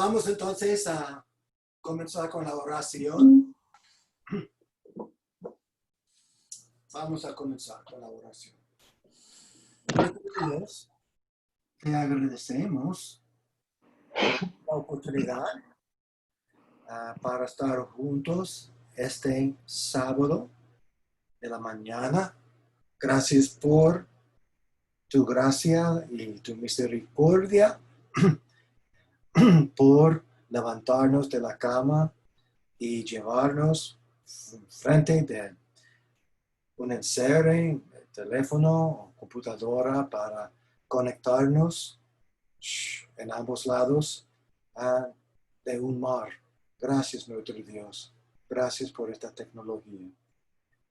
Vamos entonces a comenzar con la oración. Vamos a comenzar con la oración. Dios, te agradecemos la oportunidad para estar juntos este sábado de la mañana. Gracias por tu gracia y tu misericordia, por levantarnos de la cama y llevarnos frente de un encerre, teléfono o computadora para conectarnos en ambos lados de un mar. Gracias, nuestro Dios. Gracias por esta tecnología.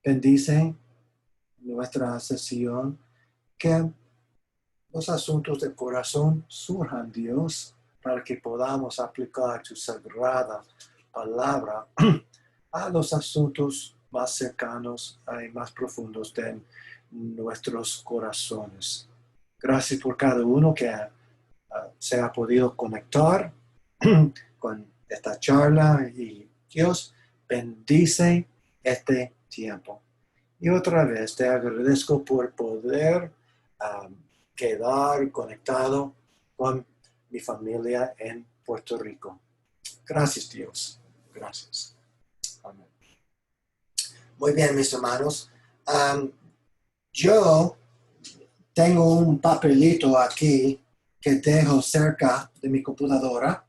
Bendice nuestra sesión, que los asuntos del corazón surjan, Dios, para que podamos aplicar tu sagrada palabra a los asuntos más cercanos y más profundos de nuestros corazones. Gracias por cada uno que se ha podido conectar con esta charla, y Dios bendice este tiempo. Y otra vez te agradezco por poder quedar conectado con mi familia en Puerto Rico. Gracias, Dios. Gracias. Amén. Muy bien, mis hermanos. Yo tengo un papelito aquí que dejo cerca de mi computadora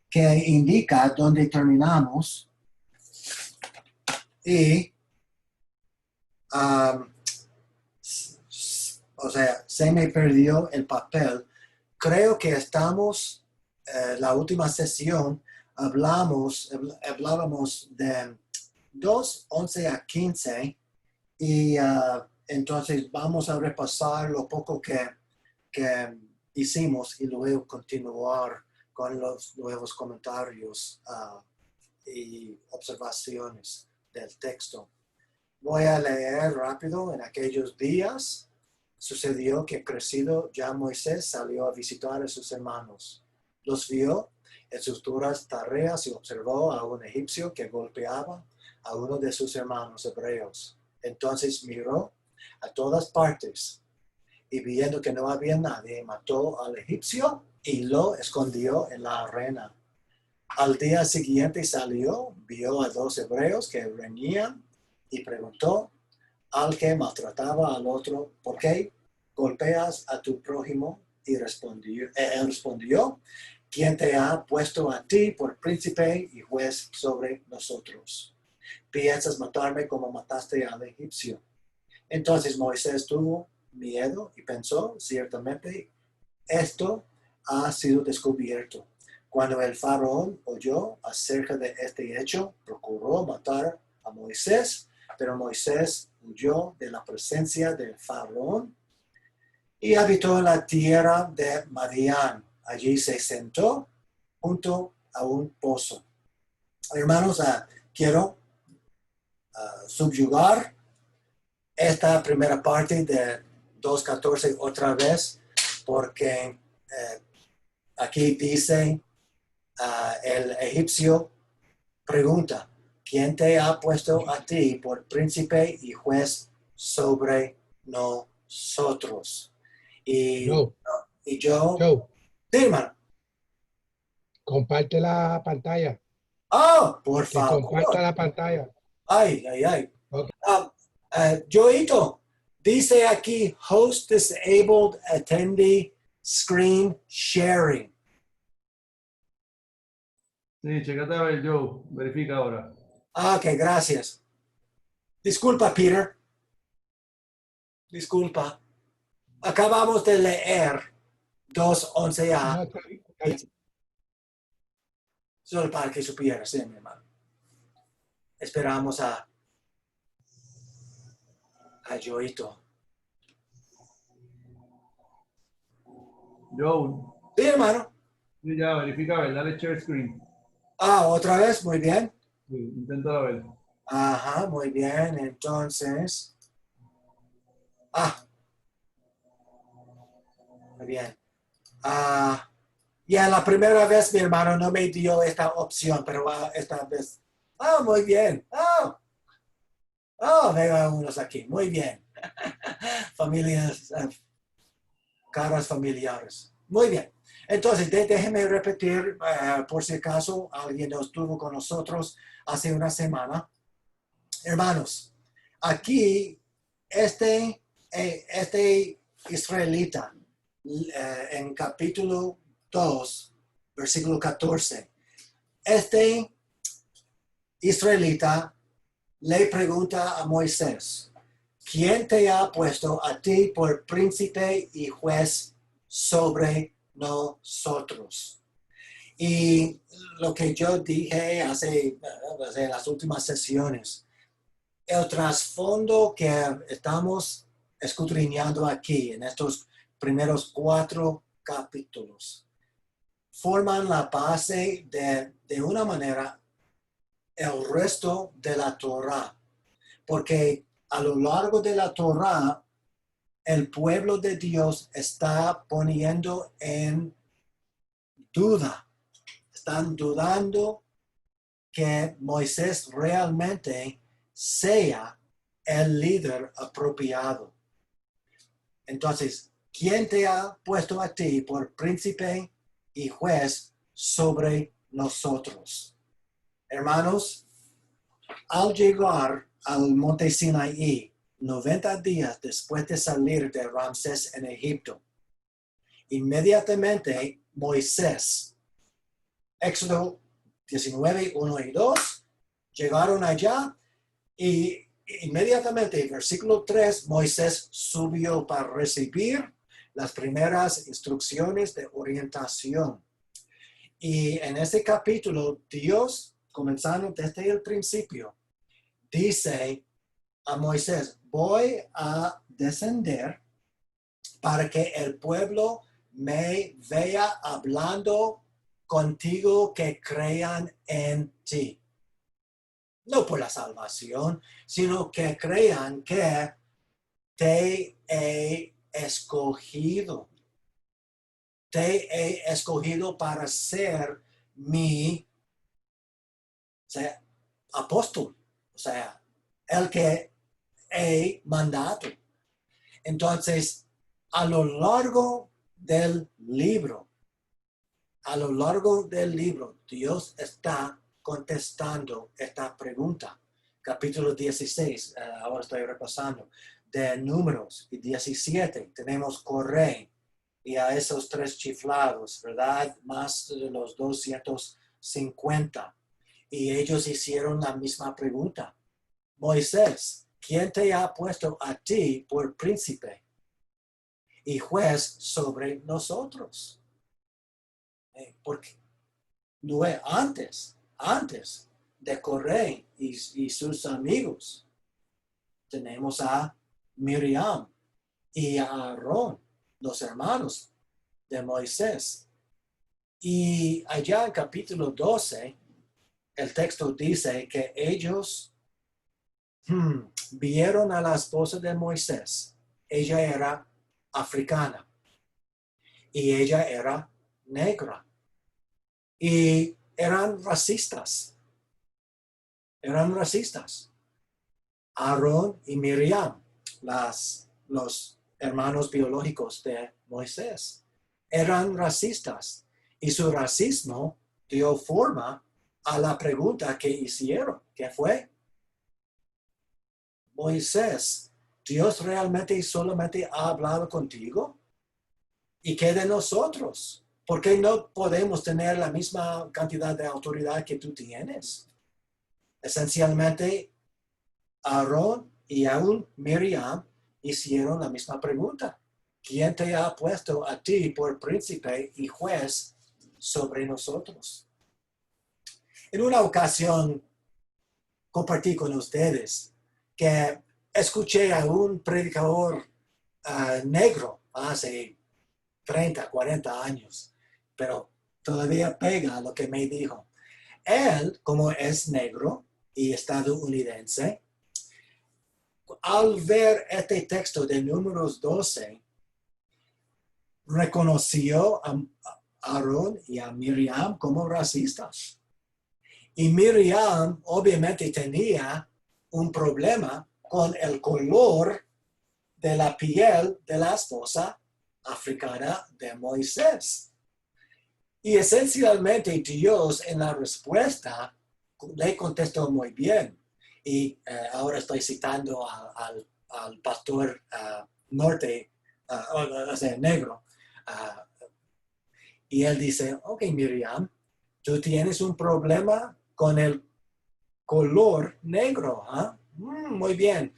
que indica dónde terminamos. Y, o sea, se me perdió el papel. Creo que estamos, la última sesión, hablábamos de 2:11 a 15, y entonces vamos a repasar lo poco que hicimos y luego continuar con los nuevos comentarios y observaciones del texto. Voy a leer rápido. En aquellos días sucedió que, crecido ya Moisés, salió a visitar a sus hermanos. Los vio en sus duras tareas y observó a un egipcio que golpeaba a uno de sus hermanos hebreos. Entonces miró a todas partes y, viendo que no había nadie, mató al egipcio y lo escondió en la arena. Al día siguiente salió, vio a 2 hebreos que reñían y preguntó al que maltrataba al otro: ¿por qué golpeas a tu prójimo? Y él respondió: ¿quién te ha puesto a ti por príncipe y juez sobre nosotros? ¿Piensas matarme como mataste al egipcio? Entonces Moisés tuvo miedo y pensó: ciertamente esto ha sido descubierto. Cuando el faraón oyó acerca de este hecho, procuró matar a Moisés, pero Moisés huyó de la presencia del faraón y habitó en la tierra de Madián. Allí se sentó junto a un pozo. Hermanos, quiero subyugar esta primera parte de 2:14 otra vez, porque aquí dice, el egipcio pregunta: ¿quién te ha puesto a ti por príncipe y juez sobre nosotros? Y yo, Joe, sí, hermano. comparte la pantalla. Por Que comparta favor. la pantalla. Ay. Okay. Joito, dice aquí: host disabled attendee screen sharing. Sí, checate a ver, Joe. Verifica ahora. Ok, gracias. Disculpa, Peter. Disculpa. Acabamos de leer 2:11 No, a está bien. solo para que supieras, sí, mi hermano. Esperamos a Joito. Joe. Sí, hermano. Sí, ya, verifica a ver. Dale share screen. Otra vez, muy bien. Sí, intenta ver. Ajá, muy bien. Entonces, muy bien. Ya la primera vez mi hermano no me dio esta opción, pero esta vez, muy bien. Veo a unos aquí, muy bien. Familias, caras familiares. Muy bien. Entonces, déjeme repetir, por si acaso alguien no estuvo con nosotros hace una semana. Hermanos, aquí este israelita en capítulo 2, versículo 14, este israelita le pregunta a Moisés, ¿quién te ha puesto a ti por príncipe y juez sobre nosotros? Y lo que yo dije hace las últimas sesiones, el trasfondo que estamos escudriñando aquí en estos primeros 4 capítulos forman la base de una manera el resto de la Torá, porque a lo largo de la Torá el pueblo de Dios está poniendo en duda, están dudando que Moisés realmente sea el líder apropiado. Entonces, ¿quién te ha puesto a ti por príncipe y juez sobre nosotros? Hermanos, al llegar al monte Sinaí, 90 días después de salir de Ramsés en Egipto, inmediatamente Moisés, Éxodo 19, 1 y 2, llegaron allá y inmediatamente, versículo 3, Moisés subió para recibir las primeras instrucciones de orientación. Y en este capítulo, Dios, comenzando desde el principio, dice a Moisés, voy a descender para que el pueblo me vea hablando contigo, que crean en ti. No por la salvación, sino que crean que te he escogido. Te he escogido para ser mi apóstol, o sea, el que he mandado. Entonces, a lo largo del libro, Dios está contestando esta pregunta. Capítulo 16, ahora estoy repasando, de Números, y 17, tenemos Coré, y a esos 3 chiflados, ¿verdad? Más de los 250. Y ellos hicieron la misma pregunta. Moisés, ¿quién te ha puesto a ti por príncipe y juez sobre nosotros? Porque antes de Coré y sus amigos, tenemos a Miriam y a Aarón, los hermanos de Moisés. Y allá en capítulo 12, el texto dice que ellos vieron a la esposa de Moisés. Ella era africana y ella era negra. Y eran racistas. Aarón y Miriam, los hermanos biológicos de Moisés, eran racistas. Y su racismo dio forma a la pregunta que hicieron, que fue, Moisés, ¿Dios realmente solamente ha hablado contigo? ¿Y qué de nosotros? ¿Por qué no podemos tener la misma cantidad de autoridad que tú tienes? Esencialmente, Aarón y aún Miriam hicieron la misma pregunta. ¿Quién te ha puesto a ti por príncipe y juez sobre nosotros? En una ocasión compartí con ustedes que escuché a un predicador negro hace 30, 40 años, pero todavía pega lo que me dijo. Él, como es negro y estadounidense, al ver este texto de Números 12, reconoció Aarón y a Miriam como racistas. Y Miriam obviamente tenía un problema con el color de la piel de la esposa africana de Moisés. Y esencialmente Dios en la respuesta le contestó muy bien. Y ahora estoy citando al pastor norte, o sea, negro. Y él dice, ok, Miriam, tú tienes un problema con el color negro. Muy bien.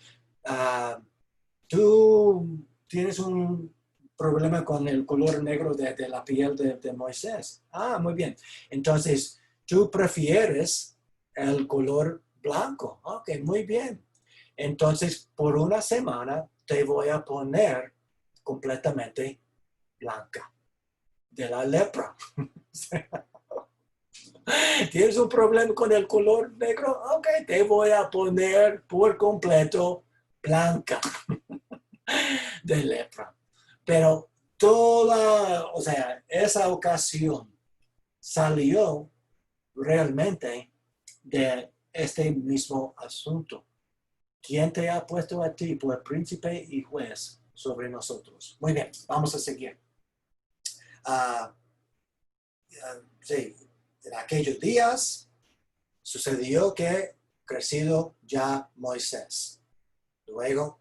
Tú tienes un problema con el color negro de la piel de Moisés. Muy bien. Entonces, tú prefieres el color blanco. Ok, muy bien. Entonces, por una semana te voy a poner completamente blanca de la lepra. ¿Tienes un problema con el color negro? Ok, te voy a poner por completo blanca de lepra. Pero esa ocasión salió realmente de este mismo asunto. ¿Quién te ha puesto a ti por príncipe y juez sobre nosotros? Muy bien, vamos a seguir. Sí, en aquellos días sucedió que crecido ya Moisés. Luego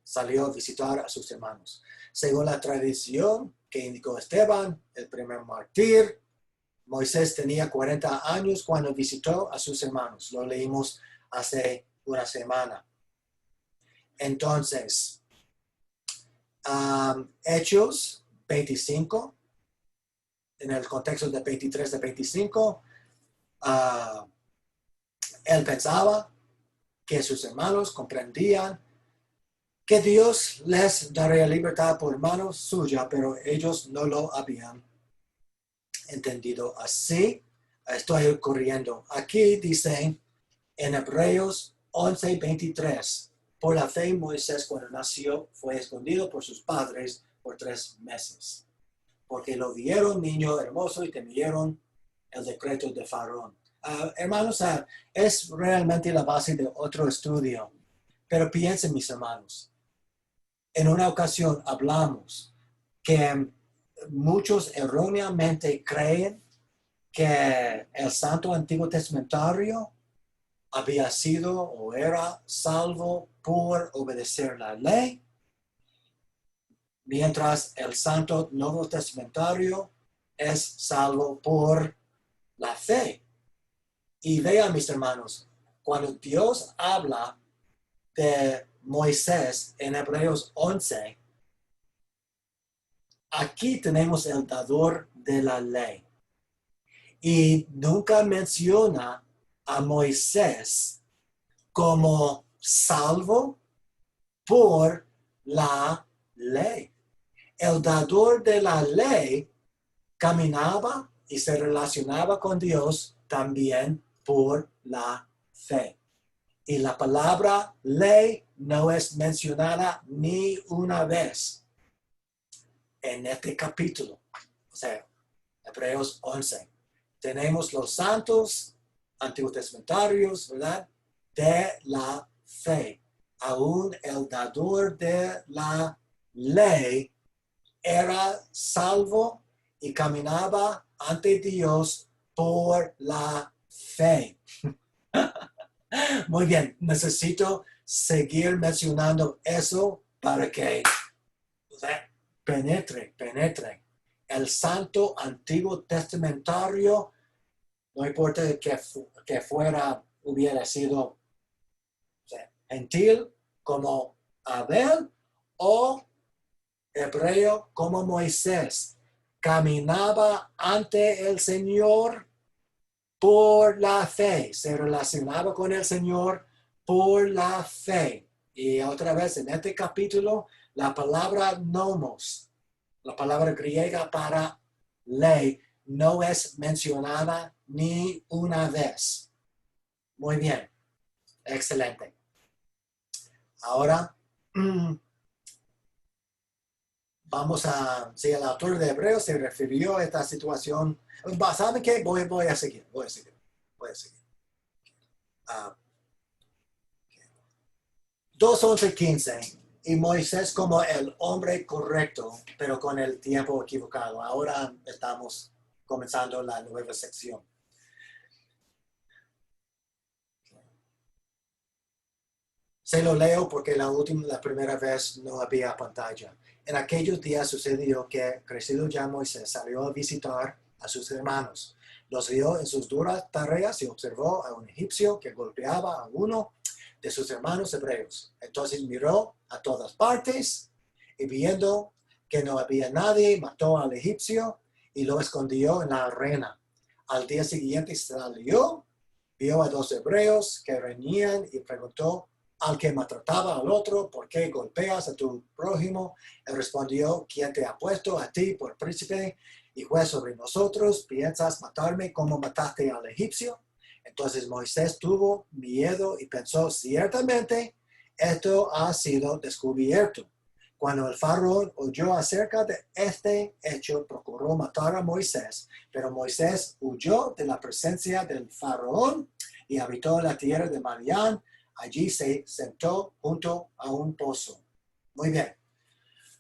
salió a visitar a sus hermanos. Según la tradición que indicó Esteban, el primer mártir, Moisés tenía 40 años cuando visitó a sus hermanos. Lo leímos hace una semana. Entonces, Hechos 25, en el contexto de 23 de 25, él pensaba que sus hermanos comprendían que Dios les daría libertad por mano suya, pero ellos no lo habían entendido así. Estoy corriendo. Aquí dice en Hebreos 11:23, por la fe Moisés cuando nació fue escondido por sus padres por 3 meses, porque lo vieron niño hermoso y temieron el decreto de Faraón. Hermanos, es realmente la base de otro estudio, pero piensen mis hermanos. En una ocasión hablamos que muchos erróneamente creen que el Santo Antiguo Testamentario había sido o era salvo por obedecer la ley, mientras el Santo Nuevo Testamentario es salvo por la fe. Y vean, mis hermanos, cuando Dios habla de Moisés en Hebreos 11, aquí tenemos el dador de la ley. Y nunca menciona a Moisés como salvo por la ley. El dador de la ley caminaba y se relacionaba con Dios también por la fe. Y la palabra ley no es mencionada ni una vez en este capítulo. O sea, Hebreos 11. Tenemos los santos antiguos testamentarios, ¿verdad? De la fe. Aún el dador de la ley era salvo y caminaba ante Dios por la fe. Muy bien, necesito seguir mencionando eso para que penetre. El Santo Antiguo Testamentario, no importa que hubiera sido gentil como Abel o hebreo como Moisés, caminaba ante el Señor por la fe, se relacionaba con el Señor por la fe. Y otra vez en este capítulo, la palabra nomos, la palabra griega para ley, no es mencionada ni una vez. Muy bien, excelente. Ahora, si el autor de Hebreos se refirió a esta situación, ¿saben qué? Voy a seguir. Ah, 2:11-15. Y Moisés como el hombre correcto, pero con el tiempo equivocado. Ahora estamos comenzando la nueva sección. Se lo leo porque la primera vez no había pantalla. En aquellos días sucedió que, crecido ya Moisés, salió a visitar a sus hermanos. Los vio en sus duras tareas y observó a un egipcio que golpeaba a uno de sus hermanos hebreos. Entonces miró a todas partes y viendo que no había nadie, mató al egipcio y lo escondió en la arena. Al día siguiente salió, vio a 2 hebreos que reñían y preguntó al que maltrataba al otro: ¿por qué golpeas a tu prójimo? Él respondió: ¿quién te ha puesto a ti por príncipe y juez sobre nosotros? ¿Piensas matarme como mataste al egipcio? Entonces Moisés tuvo miedo y pensó: ciertamente esto ha sido descubierto. Cuando el faraón oyó acerca de este hecho, procuró matar a Moisés, pero Moisés huyó de la presencia del faraón y habitó en la tierra de Madián. Allí se sentó junto a un pozo. Muy bien.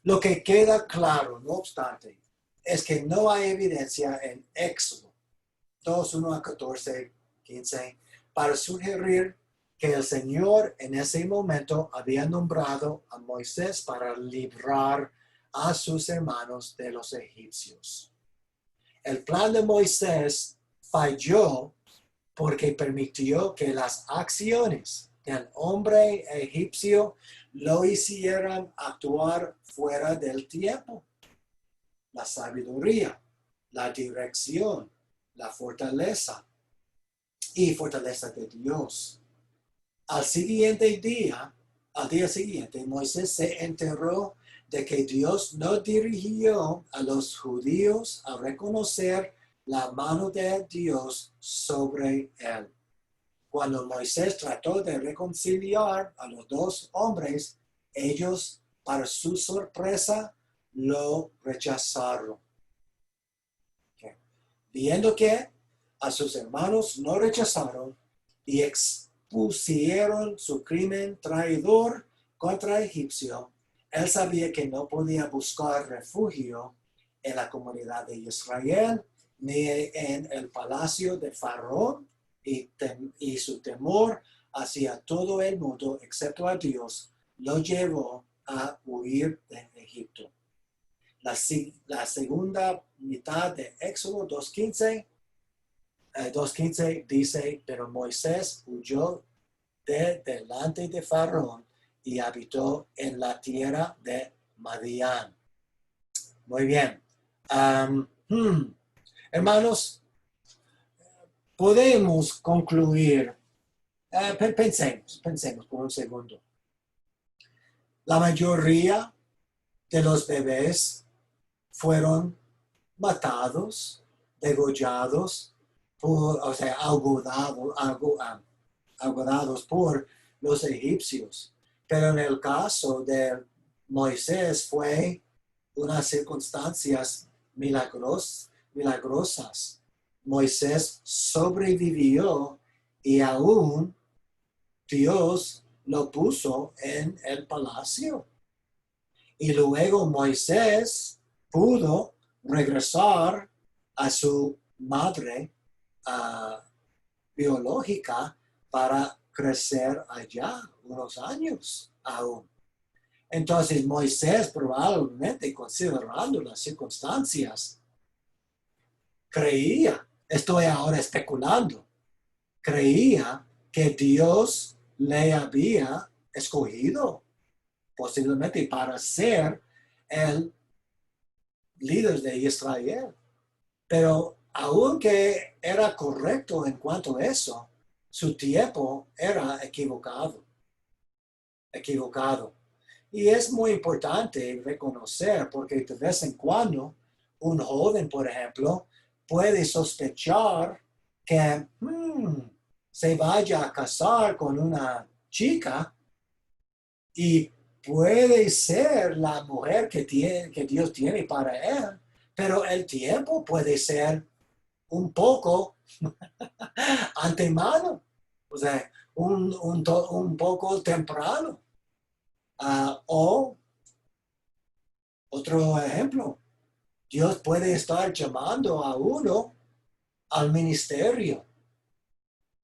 Lo que queda claro, no obstante, es que no hay evidencia en Éxodo 2:1-14-15 para sugerir que el Señor en ese momento había nombrado a Moisés para librar a sus hermanos de los egipcios. El plan de Moisés falló porque permitió que las acciones del hombre egipcio lo hicieran actuar fuera del tiempo. La sabiduría, la dirección, la fortaleza de Dios. Al día siguiente, Moisés se enteró de que Dios no dirigió a los judíos a reconocer la mano de Dios sobre él. Cuando Moisés trató de reconciliar a los 2 hombres, ellos, para su sorpresa, lo rechazaron. Viendo que a sus hermanos no rechazaron y expusieron su crimen traidor contra Egipcio, él sabía que no podía buscar refugio en la comunidad de Israel ni en el palacio de Faraón, y su temor hacia todo el mundo excepto a Dios lo llevó a huir de Egipto. La segunda mitad de Éxodo 2:15 dice: pero Moisés huyó de delante de Faraón y habitó en la tierra de Madián. Muy bien. Hermanos, podemos concluir, pensemos por un segundo. La mayoría de los bebés fueron matados, degollados, ahogados por los egipcios. Pero en el caso de Moisés fue unas circunstancias milagrosas. Moisés sobrevivió y aún Dios lo puso en el palacio. Y luego Moisés pudo regresar a su madre biológica para crecer allá unos años aún. Entonces Moisés, probablemente considerando las circunstancias, estoy ahora especulando, creía que Dios le había escogido posiblemente para ser el líder de Israel. Pero aunque era correcto en cuanto a eso, su tiempo era equivocado. Y es muy importante reconocer, porque de vez en cuando un joven, por ejemplo, puede sospechar que se vaya a casar con una chica y puede ser la mujer que Dios tiene para él, pero el tiempo puede ser un poco antemano, o sea, un poco temprano. O otro ejemplo, Dios puede estar llamando a uno al ministerio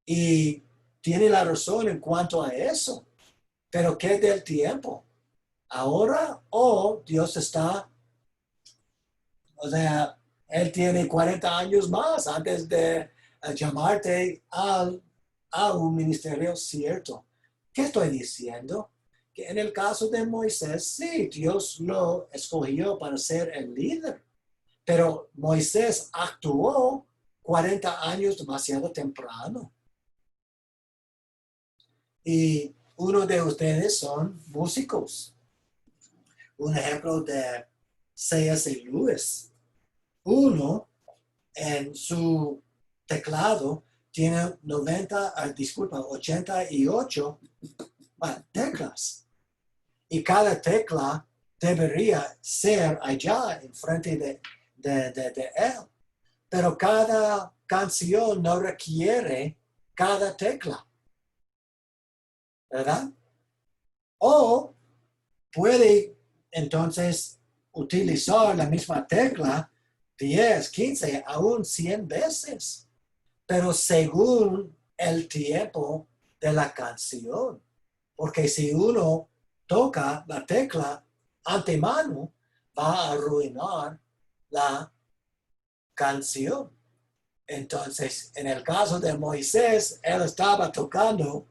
y tiene la razón en cuanto a eso, pero ¿qué del tiempo? ¿Ahora o Dios está, o sea, Él tiene 40 años más antes de llamarte a un ministerio cierto? ¿Qué estoy diciendo? Que en el caso de Moisés, sí, Dios lo escogió para ser el líder, pero Moisés actuó 40 años demasiado temprano. Y uno de ustedes son músicos. Un ejemplo de C.S. Lewis. Uno en su teclado tiene 88 teclas. Y cada tecla debería ser allá enfrente de él. Pero cada canción no requiere cada tecla, ¿verdad? O puede entonces utilizar la misma tecla 10, 15, aún 100 veces, pero según el tiempo de la canción. Porque si uno toca la tecla antemano, va a arruinar la canción. Entonces, en el caso de Moisés, él estaba tocando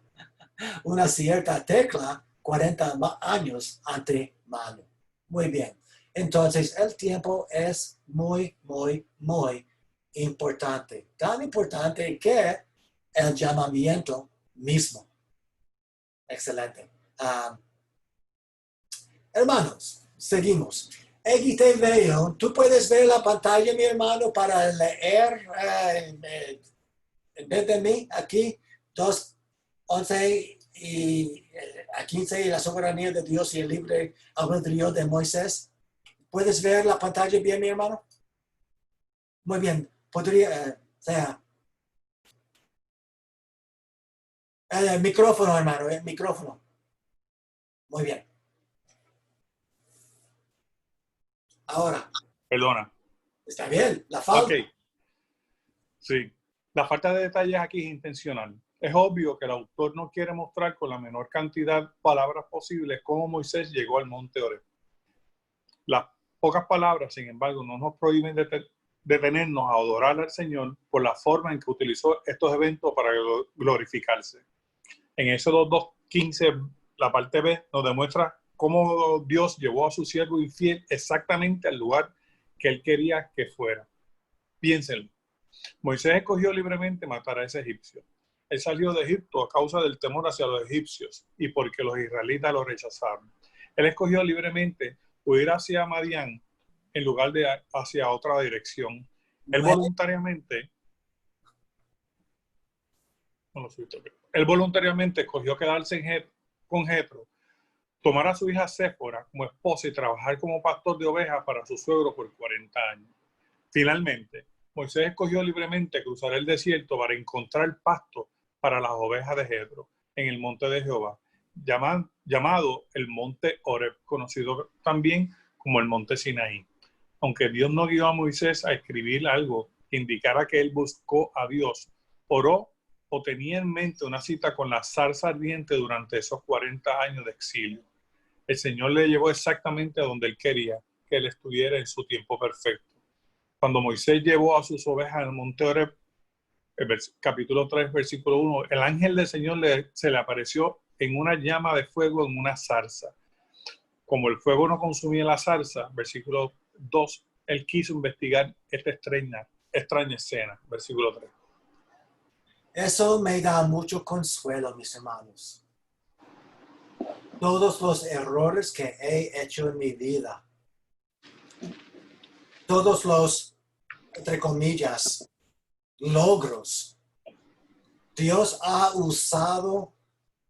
una cierta tecla 40 años antemano. Muy bien. Entonces, el tiempo es muy, muy, muy importante. Tan importante que el llamamiento mismo. Excelente. Hermanos, seguimos. Aquí te veo. Tú puedes ver la pantalla, mi hermano, para leer en vez de mí aquí 2:11 y a 15 y la soberanía de Dios y el libre albedrío de Moisés. ¿Puedes ver la pantalla bien, mi hermano? Muy bien. Podría, el micrófono, hermano, el micrófono. Muy bien. Ahora. Perdona. Está bien, la falta. Ok. Sí. La falta de detalles aquí es intencional. Es obvio que el autor no quiere mostrar con la menor cantidad de palabras posibles cómo Moisés llegó al monte Horeb. Las pocas palabras, sin embargo, no nos prohíben detenernos a adorar al Señor por la forma en que utilizó estos eventos para glorificarse. En Éxodo 2:15, la parte B nos demuestra cómo Dios llevó a su siervo infiel exactamente al lugar que él quería que fuera. Piénsenlo. Moisés escogió libremente matar a ese egipcio. Él salió de Egipto a causa del temor hacia los egipcios y porque los israelitas lo rechazaron. Él escogió libremente huir hacia Madián en lugar de hacia otra dirección. Él voluntariamente escogió quedarse con Jetro, tomar a su hija Séfora como esposa y trabajar como pastor de ovejas para su suegro por 40 años. Finalmente, Moisés escogió libremente cruzar el desierto para encontrar pasto para las ovejas de Jetro en el monte de Jehová, llamado el monte Horeb, conocido también como el monte Sinaí. Aunque Dios no guió a Moisés a escribir algo que indicara que él buscó a Dios, oró o tenía en mente una cita con la zarza ardiente durante esos 40 años de exilio. El Señor le llevó exactamente a donde él quería que él estuviera en su tiempo perfecto. Cuando Moisés llevó a sus ovejas al monte Horeb, capítulo 3, versículo 1, el ángel del Señor se le apareció en una llama de fuego en una zarza. Como el fuego no consumía la zarza, versículo 2, él quiso investigar esta extraña escena, versículo 3. Eso me da mucho consuelo, mis hermanos. Todos los errores que he hecho en mi vida, todos los, entre comillas, logros, Dios ha usado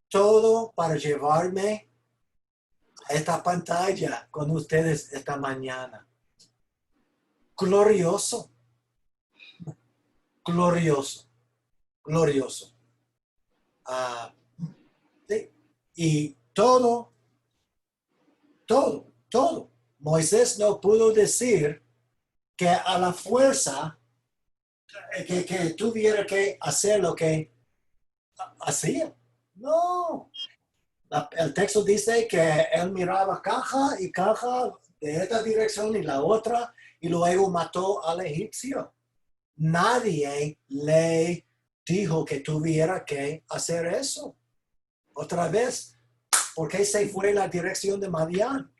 todo para llevarme esta pantalla con ustedes esta mañana. Glorioso. Glorioso. Glorioso. Sí. Y todo. Moisés no pudo decir que a la fuerza que tuviera que hacer lo que hacía. No. El texto dice que él miraba caja y caja de esta dirección y la otra y luego mató al egipcio. Nadie le dijo que tuviera que hacer eso. Otra vez, ¿por qué se fue en la dirección de Madián?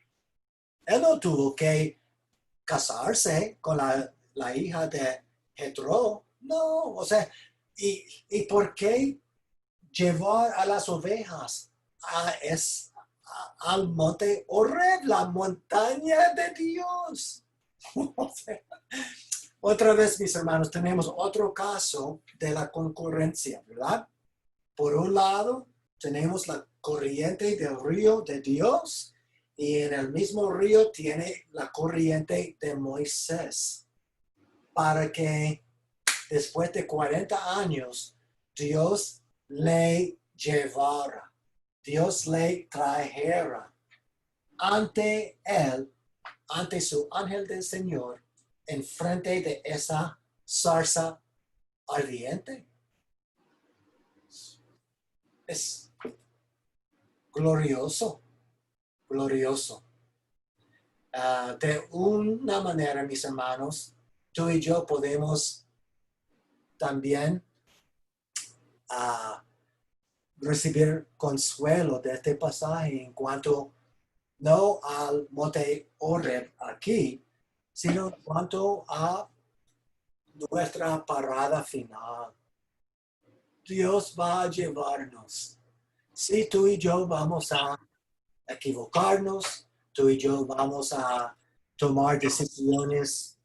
Él no tuvo que casarse con la hija de Jetro. No, o sea, ¿y por qué llevar a las ovejas al monte Horeb, la montaña de Dios? O sea, otra vez, mis hermanos, tenemos otro caso de la concurrencia, ¿verdad? Por un lado, tenemos la corriente del río de Dios y en el mismo río tiene la corriente de Moisés. Para que después de 40 años, Dios le llevara, Dios le trajera ante él, ante su ángel del Señor, enfrente de esa zarza ardiente. Es glorioso, glorioso. De una manera, mis hermanos, tú y yo podemos también recibir consuelo de este pasaje en cuanto no al monte Horeb aquí, sino en cuanto a nuestra parada final. Dios va a llevarnos. Si tú y yo vamos a equivocarnos, tú y yo vamos a tomar decisiones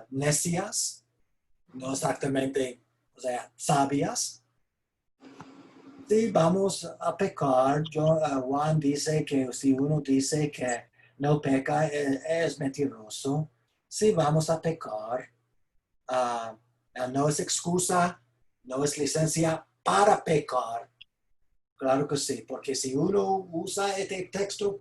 necias, no exactamente, o sea, sabias. Sí, vamos a pecar. Juan dice que si uno dice que no peca, es mentiroso. Sí, vamos a pecar. No es excusa, no es licencia para pecar. Claro que sí, porque si uno usa este texto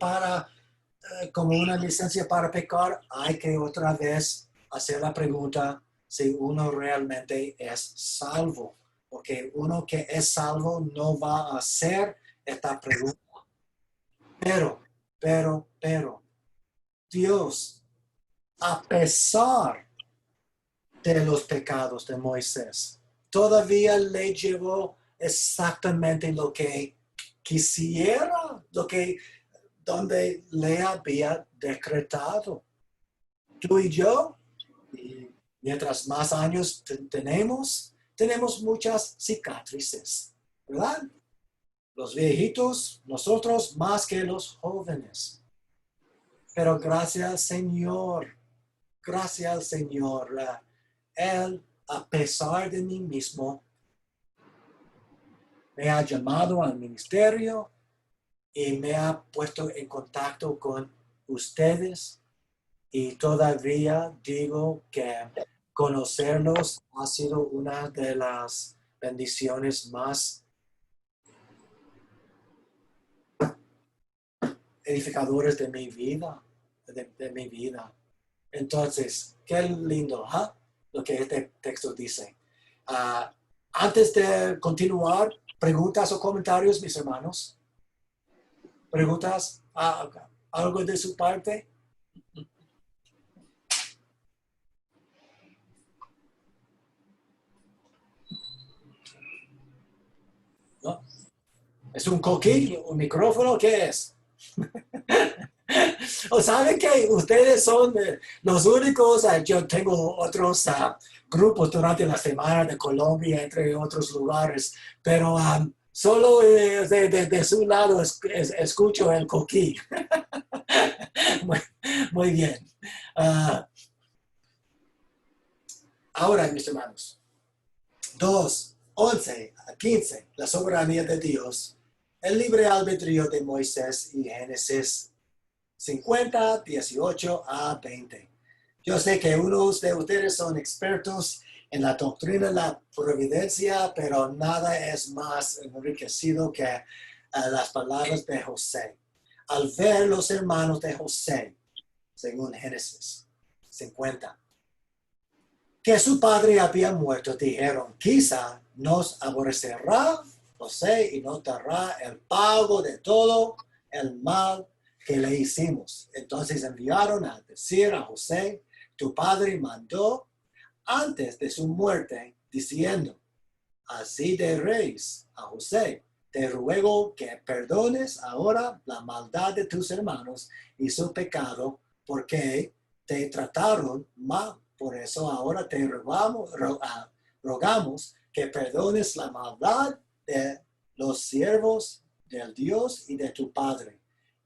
como una licencia para pecar, hay que otra vez hacer la pregunta si uno realmente es salvo. Porque uno que es salvo no va a hacer esta pregunta. Pero, Dios, a pesar de los pecados de Moisés, todavía le llevó exactamente lo que quisiera, donde le había decretado. Tú y yo, y mientras más años tenemos muchas cicatrices, ¿verdad? Los viejitos, nosotros más que los jóvenes. Pero gracias, Señor. Gracias, Señor. Él, a pesar de mí mismo, me ha llamado al ministerio y me ha puesto en contacto con ustedes. Y todavía digo que conocerlos ha sido una de las bendiciones más edificadoras de mi vida, de mi vida. Entonces, qué lindo, ¿eh? Lo que este texto dice. Antes de continuar, preguntas o comentarios, mis hermanos. ¿Preguntas? ¿Algo de su parte? ¿No? ¿Es un coquí? ¿Un micrófono? ¿Qué es? ¿O saben que ustedes son los únicos? Yo tengo otros grupos durante la semana de Colombia, entre otros lugares, pero solo de su lado escucho el coquí. Muy bien. Ahora, mis hermanos, 2, 11 a 15, la soberanía de Dios, el libre albedrío de Moisés y Génesis 50, 18 a 20. Yo sé que unos de ustedes son expertos en la doctrina de la providencia, pero nada es más enriquecido que las palabras de José. Al ver los hermanos de José, según Génesis 50, que su padre había muerto, dijeron, quizá nos aborrecerá José y nos dará el pago de todo el mal que le hicimos. Entonces enviaron a decir a José, tu padre mandó antes de su muerte, diciendo, así diréis a José, te ruego que perdones ahora la maldad de tus hermanos y su pecado, porque te trataron mal. Por eso ahora te rogamos que perdones la maldad de los siervos del Dios y de tu padre.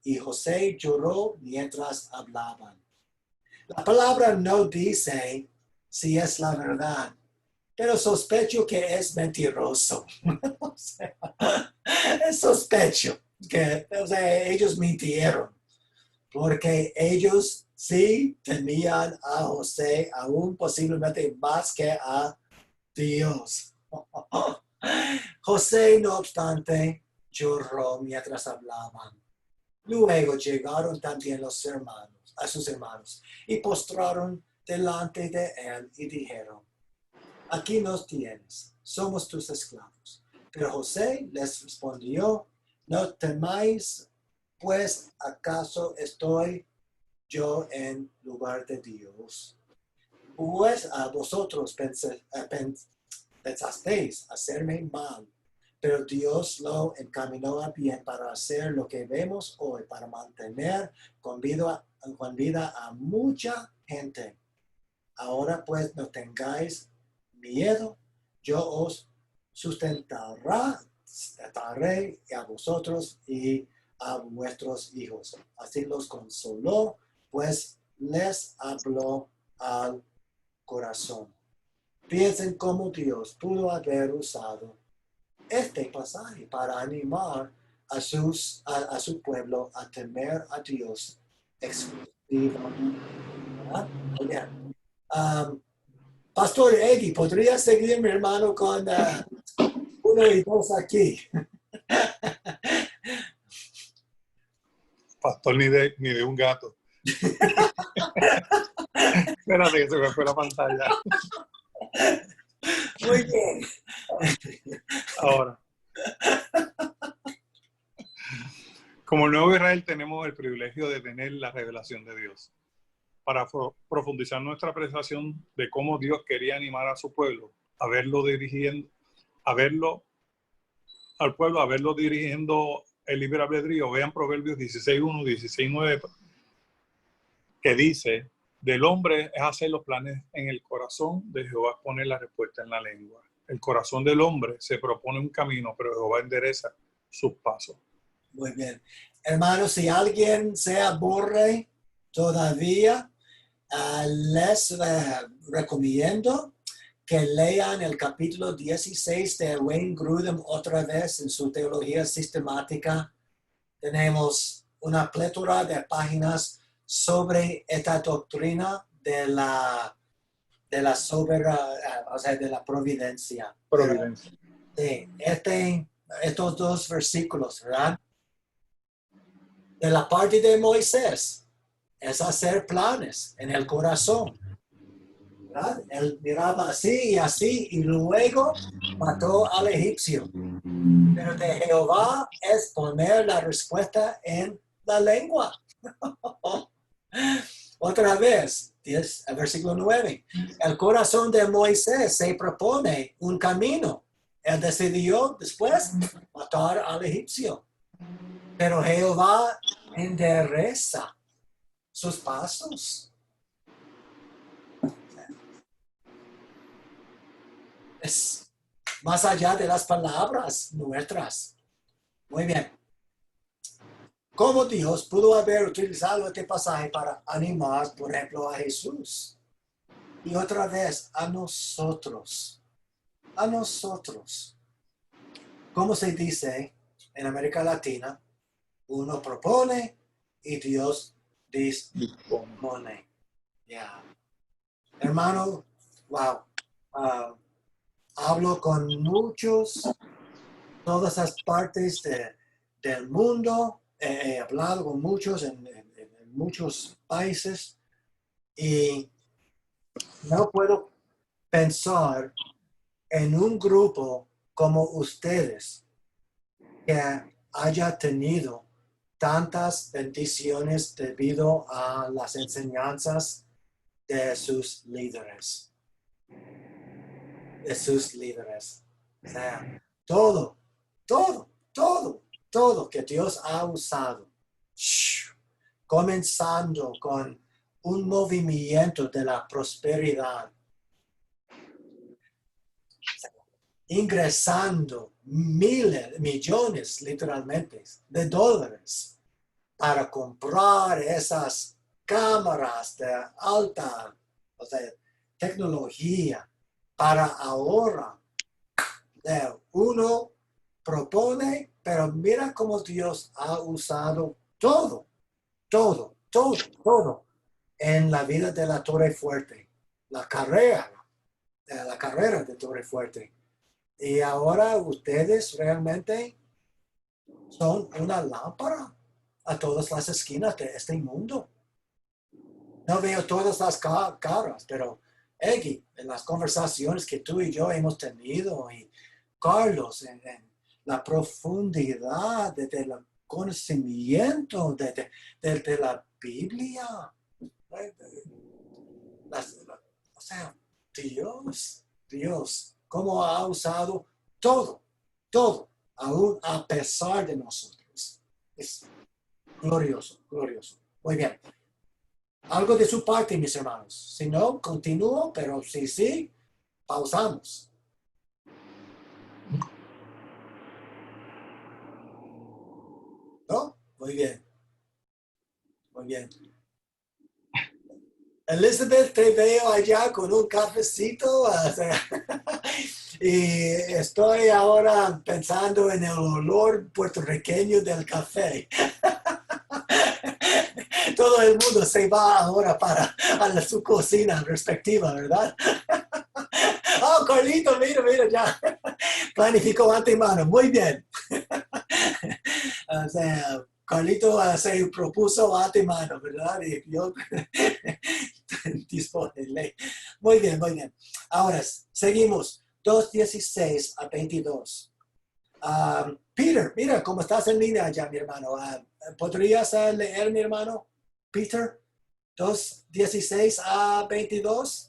Y José lloró mientras hablaban. La palabra no dice si es la verdad, pero sospecho que es mentiroso. O sea, es sospecho que ellos mintieron, porque ellos sí temían a José, aún posiblemente más que a Dios. José, no obstante, lloró mientras hablaban. Luego llegaron también los hermanos, a sus hermanos, y postraron delante de él y dijeron, aquí nos tienes, somos tus esclavos. Pero José les respondió, no temáis, pues acaso estoy yo en lugar de Dios. Pues a vosotros pensasteis hacerme mal, pero Dios lo encaminó a bien para hacer lo que vemos hoy, para mantener con vida a mucha gente. Ahora pues no tengáis miedo, yo os sustentaré a vosotros y a vuestros hijos. Así los consoló, pues les habló al corazón. Piensen cómo Dios pudo haber usado este pasaje para animar a su pueblo a temer a Dios exclusivamente. Bien. Pastor Eggy, ¿podría seguir mi hermano con 1 y 2 aquí? Pastor, ni de un gato. Espérate que se me fue la pantalla. Muy bien. Ahora. Como nuevo Israel tenemos el privilegio de tener la revelación de Dios. Para profundizar nuestra apreciación de cómo Dios quería animar a su pueblo, a verlo dirigiendo el libre albedrío, vean Proverbios 16:1, 16:9, que dice, del hombre es hacer los planes en el corazón, de Jehová es poner la respuesta en la lengua. El corazón del hombre se propone un camino, pero Jehová endereza sus pasos. Muy bien. Hermanos, si alguien se aburre todavía, les recomiendo que lean el capítulo 16 de Wayne Grudem otra vez en su teología sistemática. Tenemos una plétora de páginas sobre esta doctrina de la de la providencia. Providencia. Sí, estos dos versículos, ¿verdad? De la parte de Moisés es hacer planes en el corazón, ¿verdad? Él miraba así y así y luego mató al egipcio. Pero de Jehová es poner la respuesta en la lengua. Otra vez, versículo 9. El corazón de Moisés se propone un camino. Él decidió después matar al egipcio. Pero Jehová endereza sus pasos. Es más allá de las palabras nuestras. Muy bien. ¿Cómo Dios pudo haber utilizado este pasaje para animar, por ejemplo, a Jesús? Y otra vez, a nosotros. A nosotros. ¿Cómo se dice en América Latina? Uno propone y Dios dispone. Yeah. Hermano, wow. Hablo con muchos, todas las partes del mundo. He hablado con muchos en muchos países y no puedo pensar en un grupo como ustedes que haya tenido tantas bendiciones debido a las enseñanzas de sus líderes. O sea, todo que Dios ha usado, comenzando con un movimiento de la prosperidad, ingresando millones literalmente de dólares para comprar esas cámaras de alta, o sea, tecnología para ahora. Uno propone, pero mira cómo Dios ha usado todo en la vida de la Torre Fuerte, la carrera de Torre Fuerte. Y ahora ustedes realmente son una lámpara a todas las esquinas de este mundo. No veo todas las caras, pero Eggy, en las conversaciones que tú y yo hemos tenido, y Carlos, en la profundidad del conocimiento de la Biblia. O sea, Dios, cómo ha usado todo, aún a pesar de nosotros. Es glorioso. Muy bien. Algo de su parte, mis hermanos. Si no, continúo, pero si sí, pausamos. ¿No? Muy bien. Elizabeth, te veo allá con un cafecito. O sea, y estoy ahora pensando en el olor puertorriqueño del café. Todo el mundo se va ahora a su cocina respectiva, ¿verdad? Oh, Carlito, mira, ya planificó antemano. Muy bien. O sea, Carlito se propuso antemano, ¿verdad? Y yo disponible. Muy bien. Ahora, seguimos. 2:16-22. Peter, mira, ¿cómo estás en línea ya, mi hermano? ¿Podrías leer, mi hermano? Peter, 2:16-22.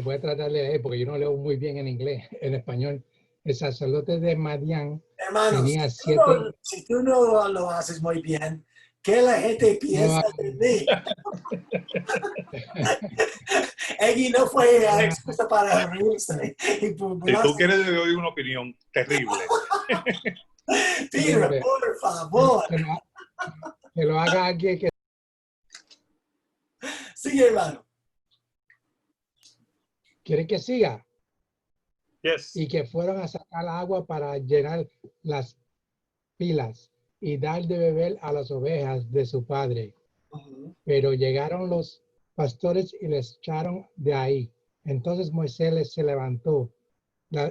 Voy a tratar de leer porque yo no leo muy bien en inglés, en español. El sacerdote de Madián Hermanos, tenía 7. si tú no lo haces muy bien, ¿qué la gente piensa de mí? Eggy no fue excusa para reírse. Si tú quieres, le doy una opinión terrible. Peter, por favor. Que lo haga alguien que... Sigue, hermano. ¿Quiere que siga? Yes. Y que fueron a sacar agua para llenar las pilas y dar de beber a las ovejas de su padre. Pero llegaron los pastores y les echaron de ahí. Entonces Moisés se levantó,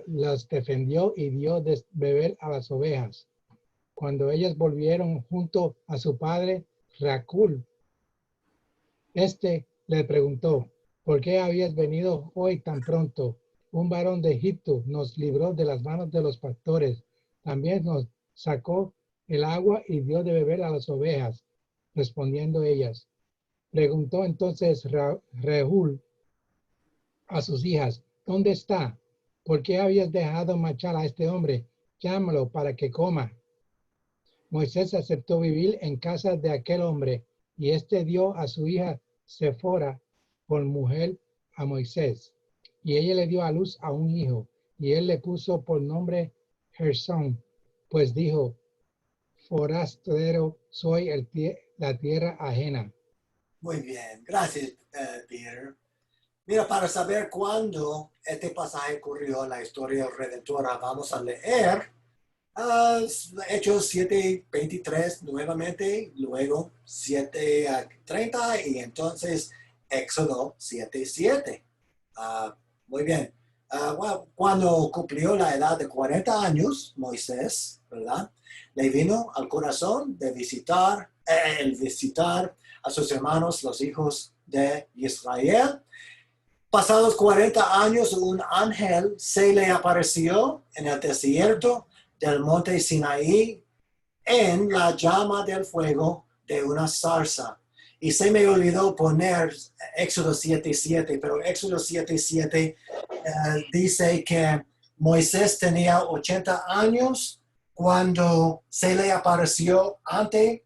los defendió y dio de beber a las ovejas. Cuando ellas volvieron junto a su padre, Racul, le preguntó: ¿por qué habías venido hoy tan pronto? Un varón de Egipto nos libró de las manos de los pastores. También nos sacó el agua y dio de beber a las ovejas. Respondiendo ellas, preguntó entonces Rehul a sus hijas: ¿dónde está? ¿Por qué habías dejado marchar a este hombre? Llámalo para que coma. Moisés aceptó vivir en casa de aquel hombre, y éste dio a su hija Séfora por mujer a Moisés. Y ella le dio a luz a un hijo, y él le puso por nombre Gersón, pues dijo: forastero soy la tierra ajena. Muy bien, gracias, Peter. Mira, para saber cuándo este pasaje ocurrió en la historia redentora, vamos a leer Hechos 7:23 nuevamente, luego 7:30 y entonces Éxodo 7:7. Muy bien. Cuando cumplió la edad de 40 años, Moisés, ¿verdad? Le vino al corazón de visitar a sus hermanos, los hijos de Israel. Pasados 40 años, un ángel se le apareció en el desierto del monte Sinaí en la llama del fuego de una zarza. Y se me olvidó poner Éxodo 7:7, pero Éxodo 7:7 dice que Moisés tenía 80 años cuando se le apareció ante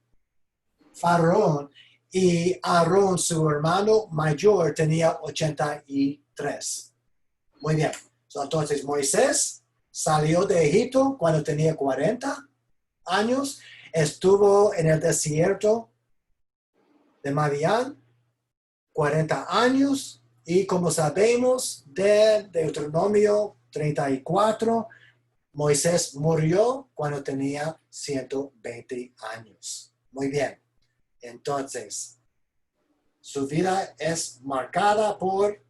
Faraón y Aarón, su hermano mayor, tenía 83. Muy bien. Entonces Moisés salió de Egipto cuando tenía 40 años, estuvo en el desierto de Madián 40 años y como sabemos de Deuteronomio 34, Moisés murió cuando tenía 120 años. Muy bien. Entonces, su vida es marcada por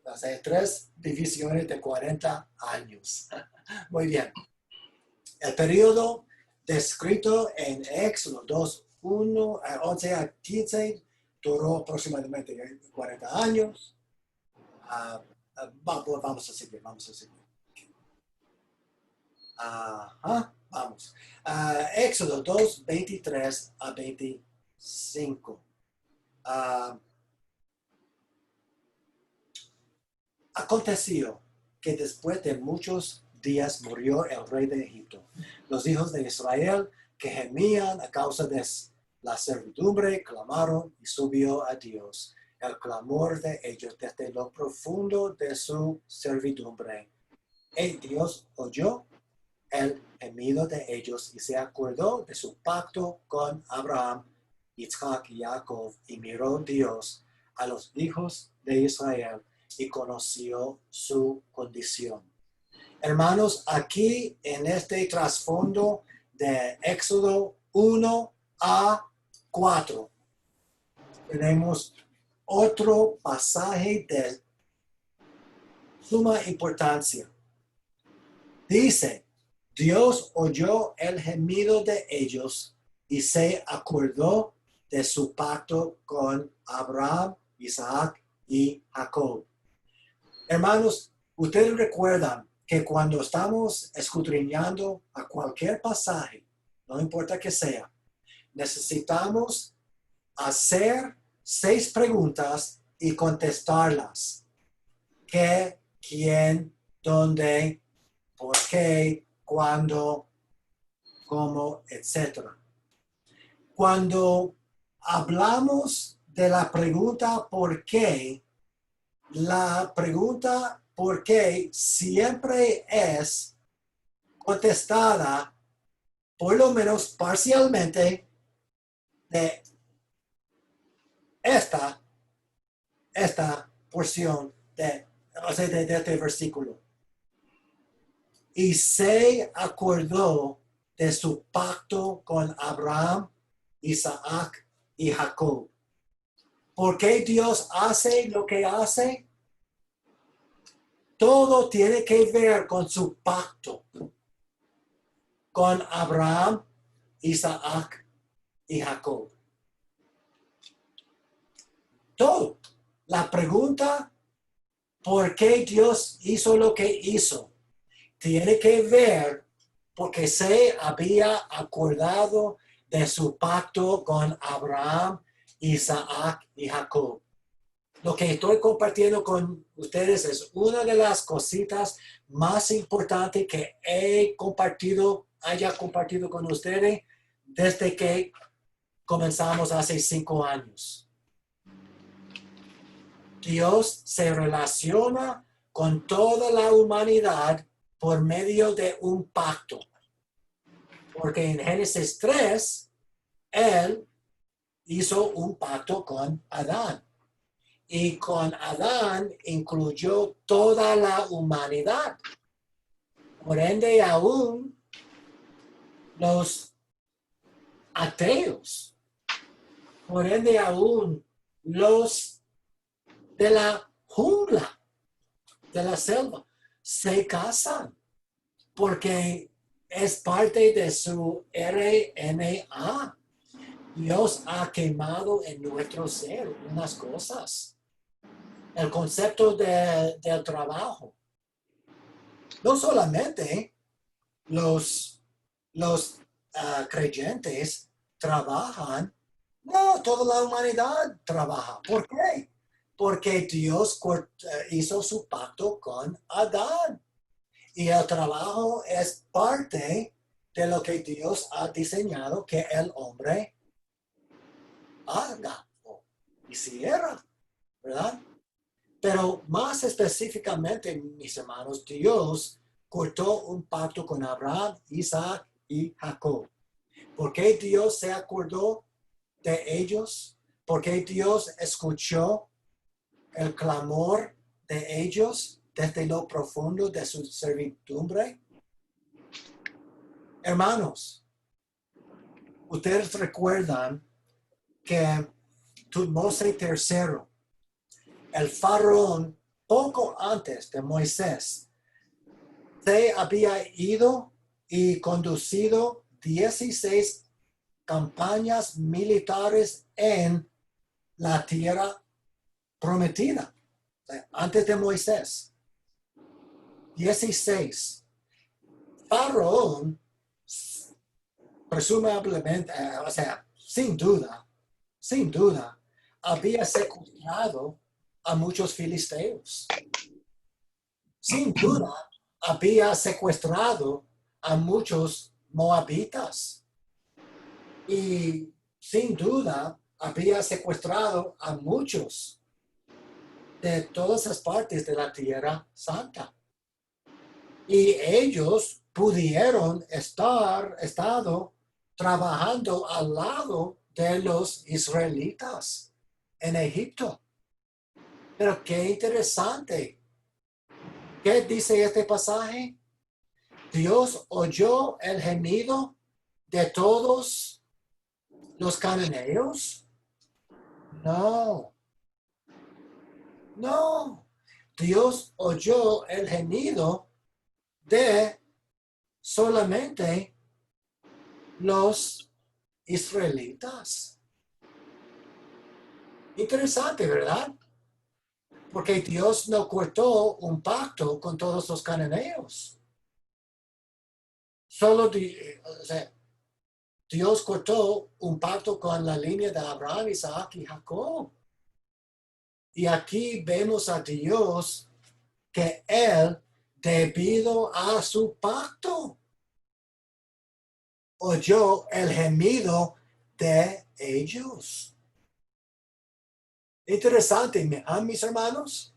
las 3 divisiones de 40 años. Muy bien. El periodo descrito en Éxodo 2:1 a 11 a 15 duró aproximadamente 40 años. Vamos a seguir. Vamos. Éxodo 2:23 a 25. Aconteció que después de muchos días murió el rey de Egipto. Los hijos de Israel que gemían a causa de la servidumbre clamaron y subió a Dios el clamor de ellos desde lo profundo de su servidumbre. Y Dios oyó el gemido de ellos y se acordó de su pacto con Abraham, Isaac y Jacob, y miró Dios a los hijos de Israel y conoció su condición. Hermanos, aquí en este trasfondo de Éxodo 1 a 4, tenemos otro pasaje de suma importancia. Dice, Dios oyó el gemido de ellos y se acordó de su pacto con Abraham, Isaac y Jacob. Hermanos, ustedes recuerdan que cuando estamos escudriñando a cualquier pasaje, no importa que sea, necesitamos hacer 6 preguntas y contestarlas. ¿Qué, quién, dónde, por qué, cuándo, cómo, etcétera? Cuando hablamos de la pregunta ¿por qué? La pregunta ¿por qué? Siempre es contestada por lo menos parcialmente de esta porción de este versículo. Y se acordó de su pacto con Abraham, Isaac y Jacob. ¿Por qué Dios hace lo que hace? Todo tiene que ver con su pacto con Abraham, Isaac y Jacob. Todo. La pregunta, ¿por qué Dios hizo lo que hizo? Tiene que ver porque se había acordado de su pacto con Abraham, Isaac y Jacob. Lo que estoy compartiendo con ustedes es una de las cositas más importantes que haya compartido con ustedes desde que comenzamos hace 5 años. Dios se relaciona con toda la humanidad por medio de un pacto. Porque en Génesis 3, Él hizo un pacto con Adán. Y con Adán incluyó toda la humanidad. Por ende, aún los ateos, por ende aún los de la jungla, de la selva, se casan porque es parte de su RNA. Dios ha quemado en nuestro ser unas cosas. El concepto del trabajo. No solamente los creyentes trabajan, no, toda la humanidad trabaja. ¿Por qué? Porque Dios hizo su pacto con Adán. Y el trabajo es parte de lo que Dios ha diseñado que el hombre haga o hiciera, ¿verdad? Pero más específicamente, mis hermanos, Dios cortó un pacto con Abraham, Isaac y Jacob. ¿Por qué Dios se acordó de ellos? ¿Por qué Dios escuchó el clamor de ellos desde lo profundo de su servidumbre? Hermanos, ustedes recuerdan que Tutmose III, el faraón, poco antes de Moisés, se había ido y conducido 16 campañas militares en la tierra prometida, antes de Moisés. 16. Faraón, presumiblemente, sin duda, había secuestrado a muchos filisteos. Sin duda, había secuestrado a muchos moabitas. Y sin duda, había secuestrado a muchos de todas las partes de la Tierra Santa. Y ellos pudieron estado trabajando al lado de los israelitas en Egipto. Pero qué interesante. ¿Qué dice este pasaje? Dios oyó el gemido de todos los cananeos. No. Dios oyó el gemido de solamente los israelitas. Interesante, ¿verdad? Porque Dios no cortó un pacto con todos los cananeos. Dios cortó un pacto con la línea de Abraham, Isaac y Jacob. Y aquí vemos a Dios que Él, debido a su pacto, oyó el gemido de ellos. Interesante, mis hermanos.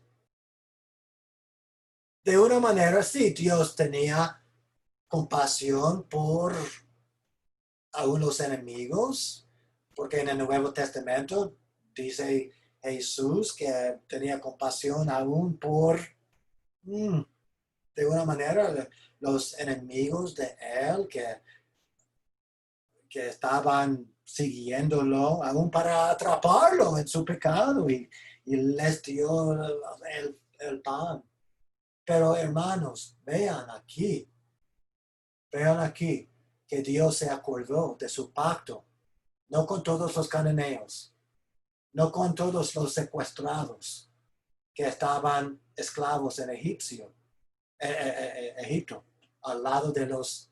De una manera, sí, Dios tenía compasión por aún los enemigos, porque en el Nuevo Testamento dice Jesús que tenía compasión aún por, de una manera, los enemigos de él que estaban siguiéndolo aún para atraparlo en su pecado y les dio el pan. Pero hermanos, vean aquí que Dios se acordó de su pacto, no con todos los cananeos, no con todos los secuestrados que estaban esclavos en Egipto, al lado de los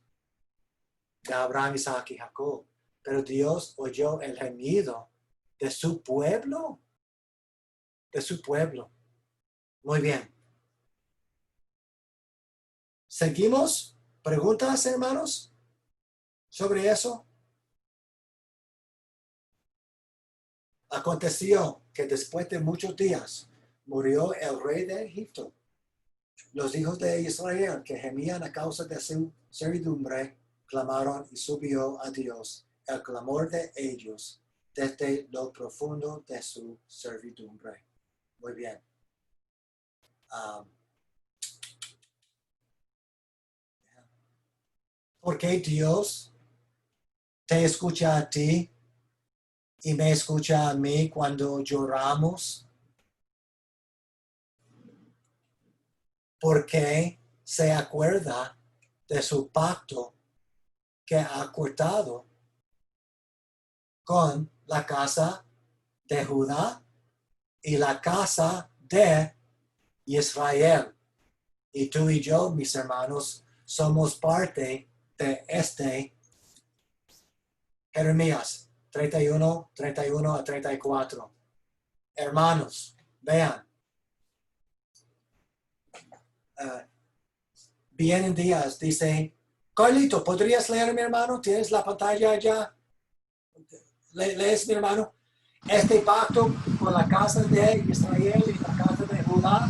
de Abraham, Isaac y Jacob. Pero Dios oyó el gemido de su pueblo. Muy bien. ¿Seguimos? ¿Preguntas, hermanos, sobre eso? Aconteció que después de muchos días murió el rey de Egipto. Los hijos de Israel que gemían a causa de su servidumbre clamaron y subió a Dios el clamor de ellos desde lo profundo de su servidumbre. Muy bien. ¿Por qué Dios te escucha a ti y me escucha a mí cuando lloramos, porque se acuerda de su pacto que ha cortado con la casa de Judá y la casa de Israel. Y tú y yo, mis hermanos, somos parte de este Jeremías 31, 31 a 34. Hermanos, vean. Vienen días, dice, Carlito, ¿podrías leer, mi hermano? ¿Tienes la pantalla ya? ¿Lees, mi hermano? Este pacto con la casa de Israel y la casa de Judá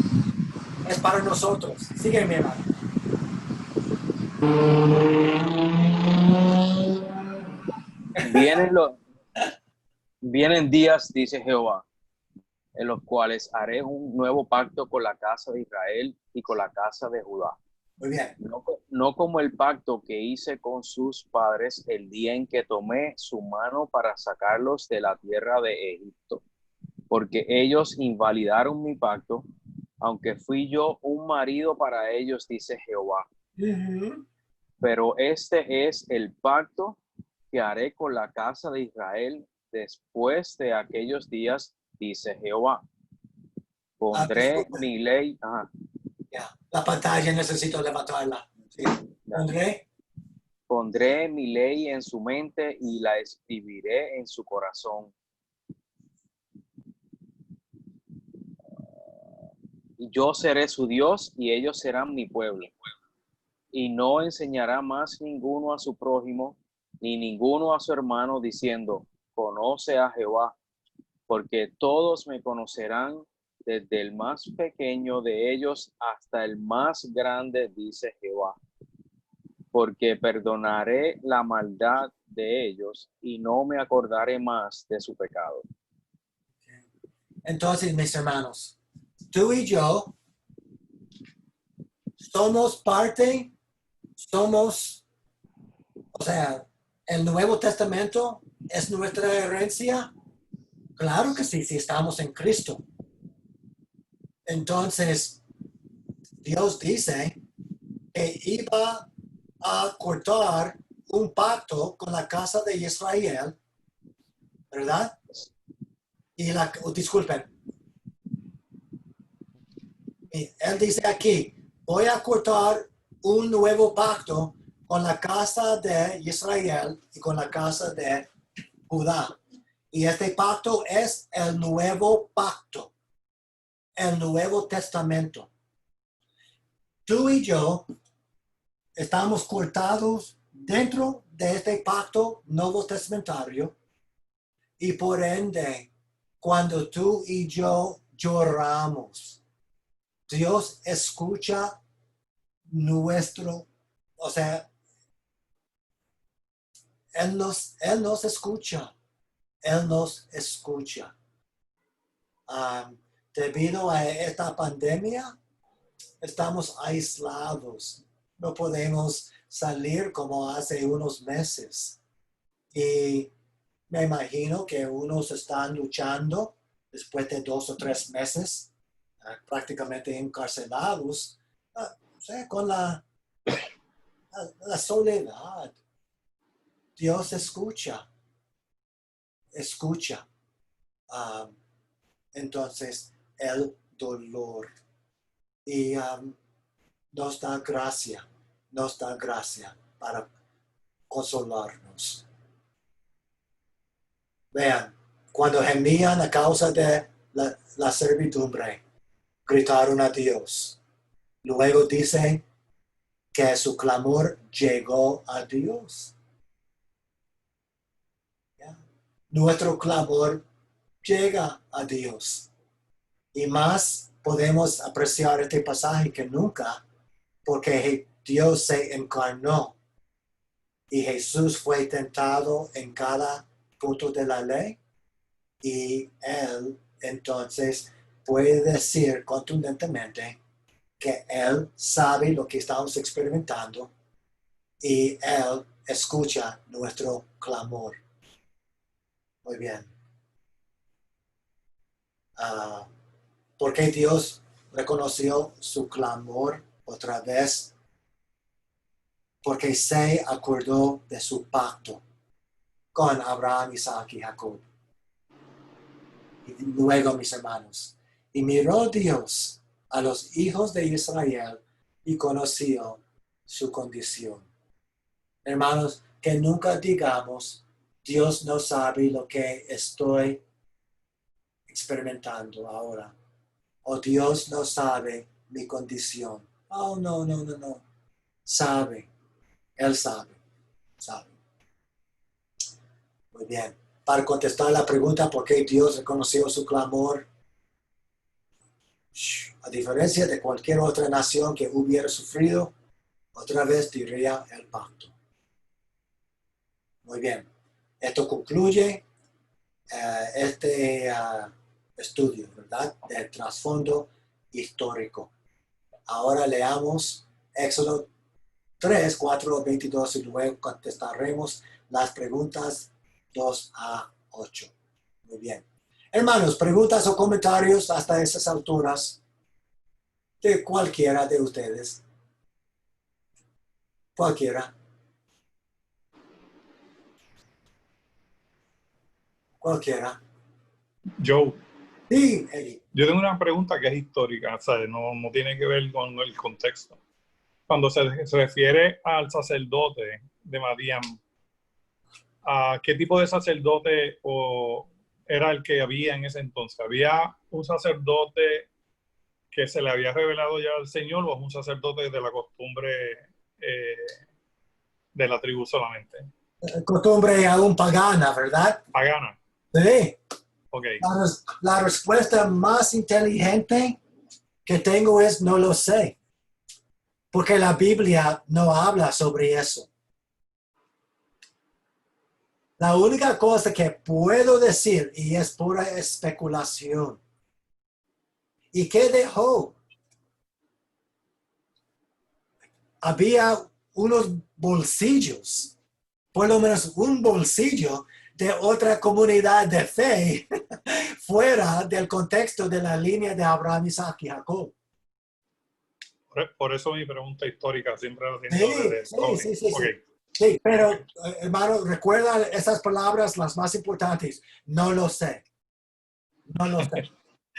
es para nosotros. Sigue, mi hermano. Vienen días, dice Jehová, en los cuales haré un nuevo pacto con la casa de Israel y con la casa de Judá. Muy bien. No como el pacto que hice con sus padres el día en que tomé su mano para sacarlos de la tierra de Egipto, porque ellos invalidaron mi pacto, aunque fui yo un marido para ellos, dice Jehová. Pero este es el pacto que haré con la casa de Israel después de aquellos días, dice Jehová. Pondré mi ley. La pantalla necesito levantarla. Sí. Pondré mi ley en su mente y la escribiré en su corazón. Y yo seré su Dios y ellos serán mi pueblo. Y no enseñará más ninguno a su prójimo, ni ninguno a su hermano, diciendo, conoce a Jehová, porque todos me conocerán, desde el más pequeño de ellos hasta el más grande, dice Jehová. Porque perdonaré la maldad de ellos y no me acordaré más de su pecado. Entonces, mis hermanos, tú y yo somos parte, o sea, el Nuevo Testamento es nuestra herencia. Claro que sí, si estamos en Cristo. Entonces, Dios dice que iba a cortar un pacto con la casa de Israel, ¿verdad? Y disculpen. Él dice aquí, voy a cortar un nuevo pacto con la casa de Israel y con la casa de Judá. Y este pacto es el nuevo pacto, el Nuevo Testamento. Tú y yo estamos cortados dentro de este pacto nuevo testamentario y por ende, cuando tú y yo lloramos, Dios escucha o sea, Él nos escucha. Él nos escucha. Debido a esta pandemia, estamos aislados. No podemos salir como hace unos meses. Y me imagino que unos están luchando después de 2 o 3 meses, prácticamente encarcelados, con la soledad. Dios escucha. Entonces, el dolor. Y nos da gracia para consolarnos. Vean, cuando gemían a causa de la servidumbre, gritaron a Dios. Luego dice que su clamor llegó a Dios. Nuestro clamor llega a Dios. Y más podemos apreciar este pasaje que nunca, porque Dios se encarnó y Jesús fue tentado en cada punto de la ley y Él entonces puede decir contundentemente que Él sabe lo que estamos experimentando y Él escucha nuestro clamor. Muy bien. Porque Dios reconoció su clamor otra vez, porque se acordó de su pacto con Abraham, Isaac y Jacob. Y luego, mis hermanos, y miró Dios a los hijos de Israel y conoció su condición. Hermanos, que nunca digamos, Dios no sabe lo que estoy experimentando ahora. O Dios no sabe mi condición. Oh, no, no, no, no. Sabe. Él sabe. Sabe. Muy bien. Para contestar la pregunta por qué Dios reconoció su clamor, a diferencia de cualquier otra nación que hubiera sufrido, otra vez diría el pacto. Muy bien. Esto concluye este estudio, ¿verdad? Del trasfondo histórico. Ahora leamos Éxodo 3, 4, 22 y luego contestaremos las preguntas 2 a 8. Muy bien. Hermanos, preguntas o comentarios hasta esas alturas de cualquiera de ustedes. Cualquiera. Cualquiera. Joe, Sí, Eddie. yo tengo una pregunta que es histórica, ¿sabes? No tiene que ver con el contexto. Cuando se refiere al sacerdote de Madián, ¿a qué tipo de sacerdote era el que había en ese entonces? ¿Había un sacerdote que se le había revelado ya al Señor o es un sacerdote de la costumbre de la tribu solamente? Costumbre aún pagana, ¿verdad? Pagana. Sí. Ok. La respuesta más inteligente que tengo es no lo sé. Porque la Biblia no habla sobre eso. La única cosa que puedo decir, y es pura especulación, ¿y qué dejó? Había unos bolsillos, por lo menos un bolsillo de otra comunidad de fe fuera del contexto de la línea de Abraham, Isaac y Jacob. Por eso mi pregunta histórica siempre la tiene Sí. Sí, pero hermano, recuerda esas palabras las más importantes. No lo sé. No lo sé.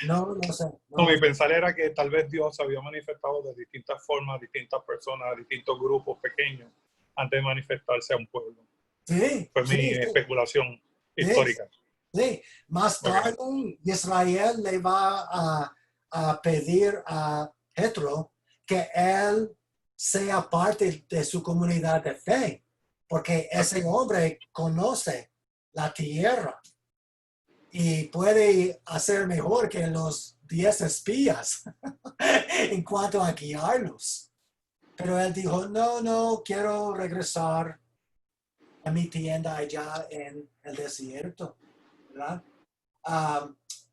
No lo sé. No, mi pensar era que tal vez Dios se había manifestado de distintas formas, a distintas personas, a distintos grupos pequeños, antes de manifestarse a un pueblo. Sí. Fue mi especulación histórica. Sí. Más tarde, Israel le va a pedir a Jetro que él sea parte de su comunidad de fe, porque ese hombre conoce la tierra y puede hacer mejor que los 10 espías en cuanto a guiarlos. Pero él dijo, no, quiero regresar a mi tienda allá en el desierto, ¿verdad?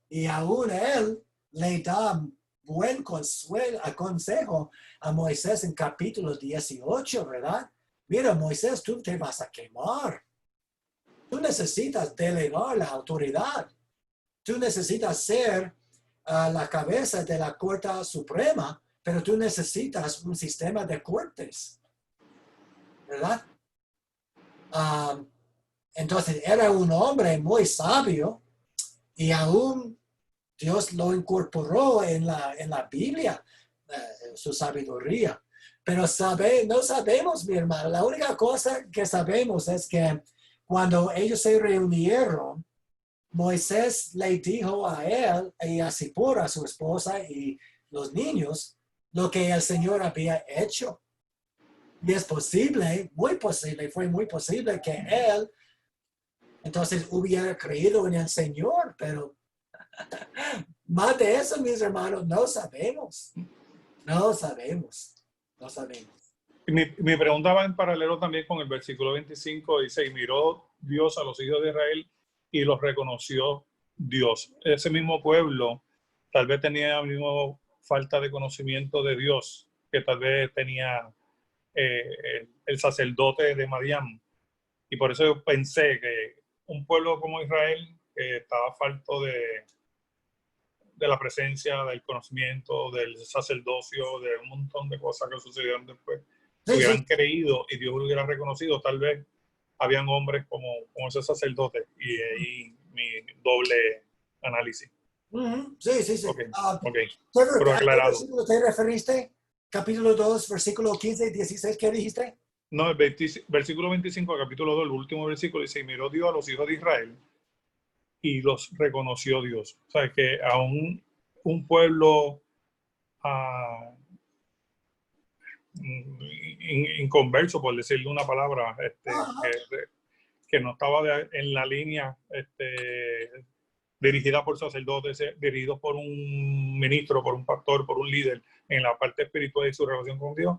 Y aún él le da buen consejo a Moisés en capítulo 18, ¿verdad? Mira, Moisés, tú te vas a quemar. Tú necesitas delegar la autoridad. Tú necesitas ser la cabeza de la Corte Suprema, pero tú necesitas un sistema de cortes, ¿verdad? Entonces era un hombre muy sabio y aún Dios lo incorporó en la Biblia, su sabiduría. Pero no sabemos, mi hermano. La única cosa que sabemos es que cuando ellos se reunieron, Moisés le dijo a él y a Zipora, su esposa y los niños, lo que el Señor había hecho. Y es posible, muy posible, fue muy posible que él entonces hubiera creído en el Señor, pero más de eso, mis hermanos, no sabemos. No sabemos. Mi pregunta va en paralelo también con el versículo 25, dice, y miró Dios a los hijos de Israel y los reconoció Dios. Ese mismo pueblo tal vez tenía la misma falta de conocimiento de Dios que tal vez tenía el sacerdote de Madián. Y por eso yo pensé que un pueblo como Israel, que estaba falto de la presencia, del conocimiento, del sacerdocio, de un montón de cosas que sucedieron después, Sí, hubieran sí. creído y Dios lo hubiera reconocido. Tal vez habían hombres como ese sacerdote, y ahí mi doble análisis. Ujú. Sí, sí, sí. Ok, ok. Trevor, Pero ¿a qué aclarado. versículo te referiste? Capítulo 2, versículo 15 y 16, ¿qué dijiste? No, versículo 25, capítulo 2, el último versículo, dice: y miró Dios a los hijos de Israel y los reconoció Dios. O sea, que a un pueblo inconverso, por decirle una palabra, Ajá. que no estaba en la línea dirigida por sacerdotes, dirigidos por un ministro, por un pastor, por un líder, en la parte espiritual y su relación con Dios.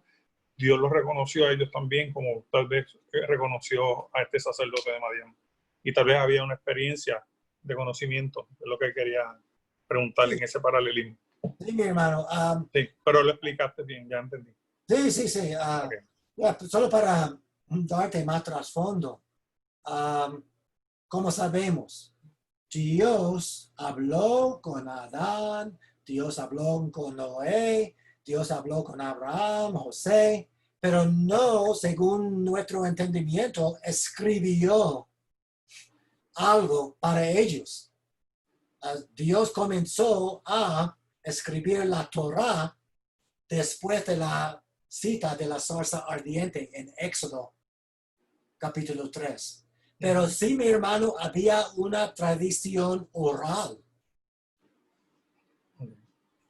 Dios los reconoció a ellos también, como tal vez reconoció a este sacerdote de Madián. Y tal vez había una experiencia de conocimiento, es lo que quería preguntarle en ese paralelismo. Sí, mi hermano. Sí, pero lo explicaste bien, ya entendí. Sí, sí, sí. Okay. Ya, pues, solo para darte más trasfondo. Como sabemos, Dios habló con Adán, Dios habló con Noé, Dios habló con Abraham, José, pero no, según nuestro entendimiento, escribió algo para ellos. Dios comenzó a escribir la Torá después de la cita de la zarza ardiente en Éxodo capítulo 3. Pero sí, mi hermano, había una tradición oral.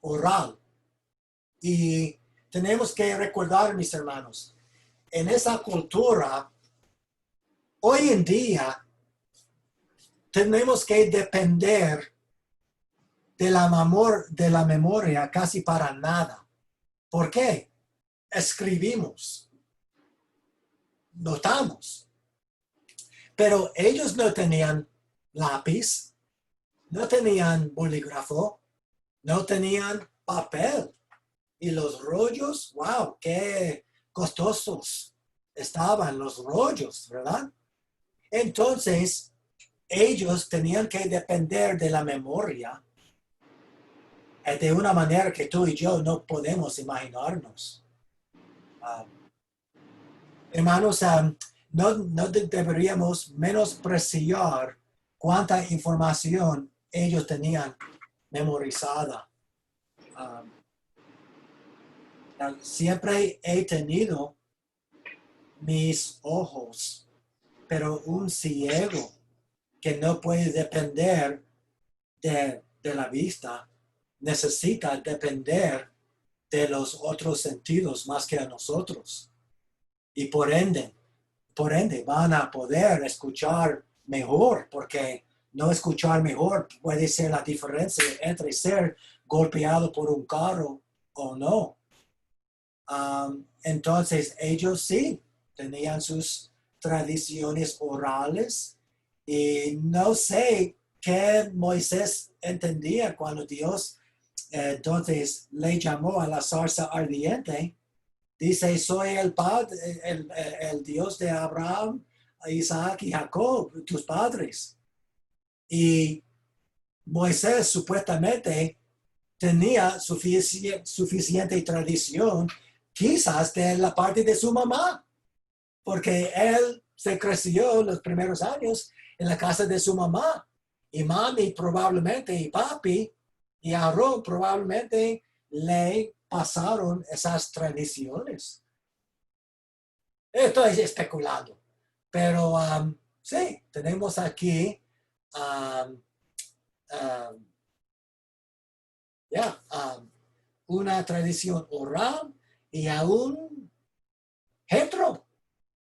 Oral. Y tenemos que recordar, mis hermanos, en esa cultura, hoy en día, tenemos que depender de la memoria casi para nada. ¿Por qué? Escribimos, notamos. Pero ellos no tenían lápiz, no tenían bolígrafo, no tenían papel. Y los rollos, wow, qué costosos estaban los rollos, ¿verdad? Entonces, ellos tenían que depender de la memoria de una manera que tú y yo no podemos imaginarnos. Hermanos, no deberíamos menospreciar cuánta información ellos tenían memorizada. Siempre he tenido mis ojos, pero un ciego que no puede depender de la vista necesita depender de los otros sentidos más que a nosotros. Y por ende van a poder escuchar mejor, porque no escuchar mejor puede ser la diferencia entre ser golpeado por un carro o no. Entonces ellos sí tenían sus tradiciones orales y no sé qué Moisés entendía cuando Dios entonces le llamó a la zarza ardiente. Dice, soy el padre, el Dios de Abraham, Isaac y Jacob, tus padres. Y Moisés supuestamente tenía suficiente tradición, quizás de la parte de su mamá, porque él se creció los primeros años en la casa de su mamá. Y mami probablemente, y papi, y Aarón probablemente le pasaron esas tradiciones. Estoy especulando, pero sí, tenemos aquí una tradición oral y aún Jethro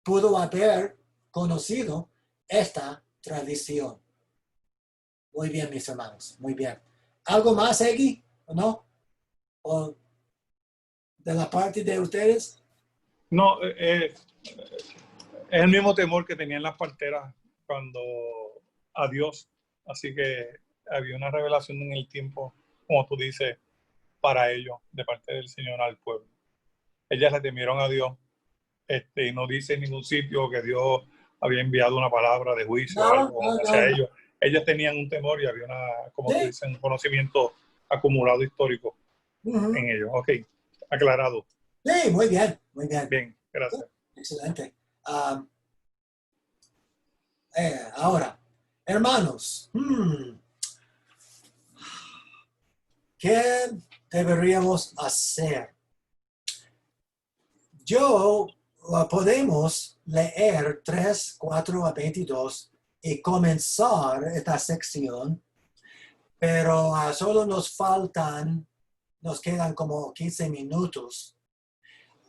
pudo haber conocido esta tradición. Muy bien, mis hermanos, muy bien. ¿Algo más, Eggy? ¿O no? ¿O de la parte de ustedes? No, es el mismo temor que tenían las parteras cuando a Dios. Así que había una revelación en el tiempo, como tú dices, para ellos, de parte del Señor al pueblo. Ellas le temieron a Dios No dice en ningún sitio que Dios había enviado una palabra de juicio o No, algo no, hacia no. ellos. Ellos tenían un temor y había como Sí. tú dices, un conocimiento acumulado histórico Ujú. en ellos. Ok, aclarado. Sí, muy bien, muy bien. Bien, gracias. Excelente. Ahora, hermanos, ¿qué deberíamos hacer? Podemos leer 3, 4 a 22 y comenzar esta sección, pero solo nos quedan como 15 minutos.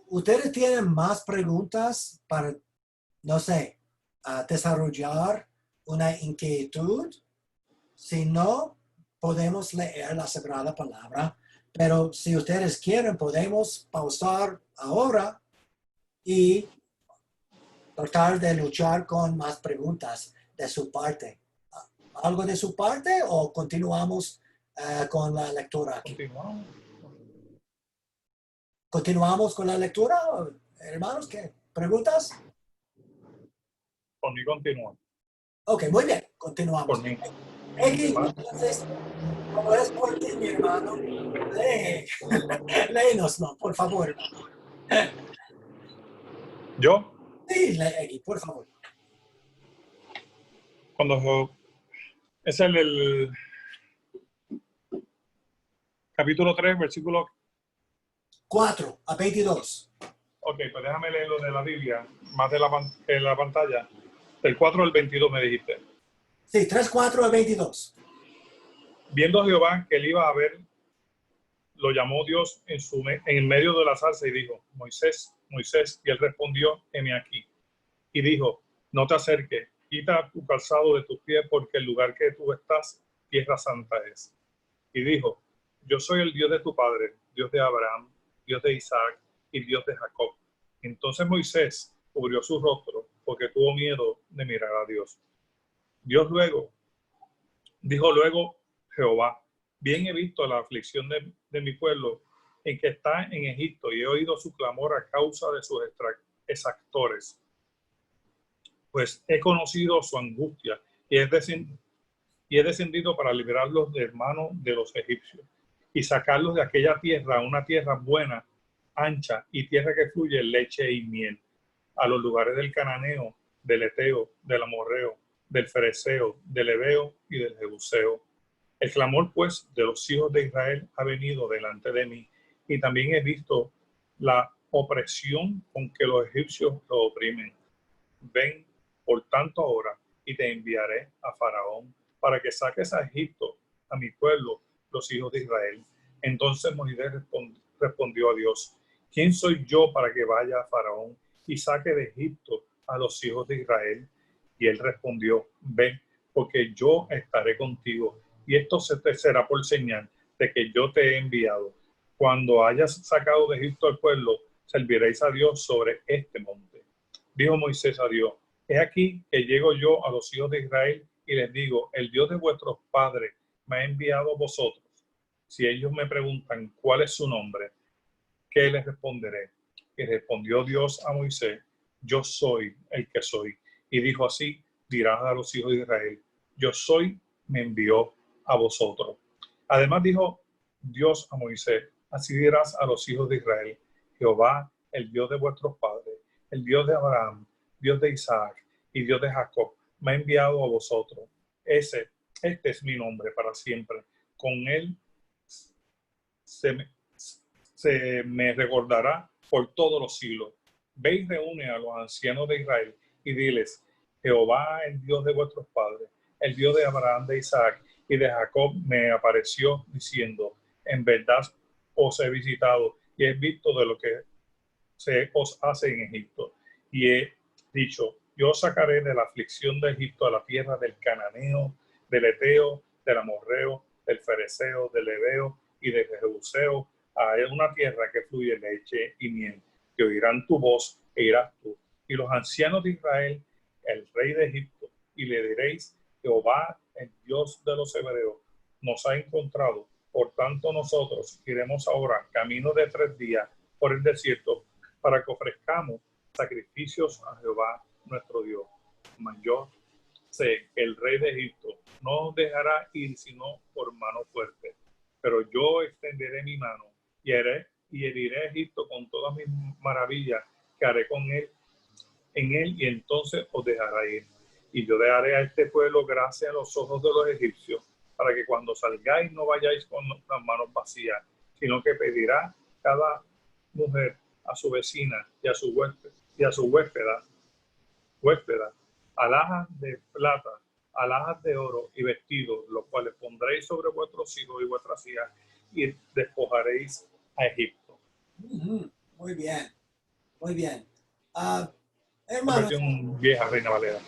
¿Ustedes tienen más preguntas para, no sé, desarrollar una inquietud? Si no, podemos leer la Sagrada Palabra, pero si ustedes quieren, podemos pausar ahora y tratar de luchar con más preguntas de su parte. ¿Algo de su parte o continuamos con la lectura aquí? Continuamos. ¿Continuamos con la lectura, hermanos? ¿Qué? ¿Preguntas? Por mí continúa. Ok, muy bien, Por continuamos. mí. X, entonces, como es por ti, mi hermano, léenoslo, por favor. Yo, Sí, X, por favor. cuando es el capítulo 3, versículo. 4 a 22. Ok, pues déjame leerlo de la Biblia, más de la pantalla. Del 4 al 22 me dijiste. Sí, 3, 4 a 22. Viendo Jehová que él iba a ver, lo llamó Dios en medio de la zarza y dijo, Moisés, Moisés, y él respondió, heme aquí. Y dijo, no te acerques, quita tu calzado de tus pies, porque el lugar que tú estás, tierra santa es. Y dijo, yo soy el Dios de tu padre, Dios de Abraham, Dios de Isaac y Dios de Jacob. Entonces Moisés cubrió su rostro, porque tuvo miedo de mirar a Dios. Dijo luego Jehová, bien he visto la aflicción de mi pueblo en que está en Egipto y he oído su clamor a causa de sus exactores. Pues he conocido su angustia y he descendido para liberarlos de mano de los egipcios y sacarlos de aquella tierra, una tierra buena, ancha y tierra que fluye leche y miel, a los lugares del cananeo, del eteo, del amorreo, del fereceo, del heveo y del jebuseo. El clamor, pues, de los hijos de Israel ha venido delante de mí, y también he visto la opresión con que los egipcios lo oprimen. Ven, por tanto, ahora, y te enviaré a Faraón, para que saques a Egipto, a mi pueblo, los hijos de Israel. Entonces Moisés respondió a Dios, ¿quién soy yo para que vaya a Faraón y saque de Egipto a los hijos de Israel? Y él respondió, ven, porque yo estaré contigo, y esto se te será por señal de que yo te he enviado. Cuando hayas sacado de Egipto al pueblo, serviréis a Dios sobre este monte. Dijo Moisés a Dios, he aquí que llego yo a los hijos de Israel y les digo, el Dios de vuestros padres me ha enviado a vosotros. Si ellos me preguntan cuál es su nombre, ¿qué les responderé? Y respondió Dios a Moisés, yo soy el que soy. Y dijo así, dirás a los hijos de Israel, yo soy, me envió a vosotros. Además dijo Dios a Moisés, así dirás a los hijos de Israel, Jehová, el Dios de vuestros padres, el Dios de Abraham, Dios de Isaac y Dios de Jacob, me ha enviado a vosotros. Este es mi nombre para siempre. Con él se me recordará por todos los siglos. Ve y reúne a los ancianos de Israel y diles, Jehová, el Dios de vuestros padres, el Dios de Abraham, de Isaac y de Jacob, me apareció diciendo, en verdad os he visitado y he visto de lo que se os hace en Egipto. Y he dicho, yo os sacaré de la aflicción de Egipto a la tierra del cananeo, del eteo, del amorreo, del fereceo, del heveo y del jebuseo, a una tierra que fluye leche y miel, que oirán tu voz e irás tú. Y los ancianos de Israel, el rey de Egipto, y le diréis, Jehová, el Dios de los hebreos, nos ha encontrado. Por tanto, nosotros iremos ahora camino de 3 días por el desierto para que ofrezcamos sacrificios a Jehová nuestro Dios. Mas yo sé que el rey de Egipto no os dejará ir sino por mano fuerte, pero yo extenderé mi mano y heriré a Egipto con todas mis maravillas que haré con él, en él, y entonces os dejará ir. Y yo daré a este pueblo gracia en los ojos de los egipcios, para que cuando salgáis no vayáis con las manos vacías, sino que pedirá cada mujer a su vecina y a su huéspeda alhajas de plata, alhajas de oro y vestidos, los cuales pondréis sobre vuestros hijos y vuestras hijas, y despojaréis a Egipto. Muy bien, muy bien. Hermano, Hermano, vieja Reina Valera.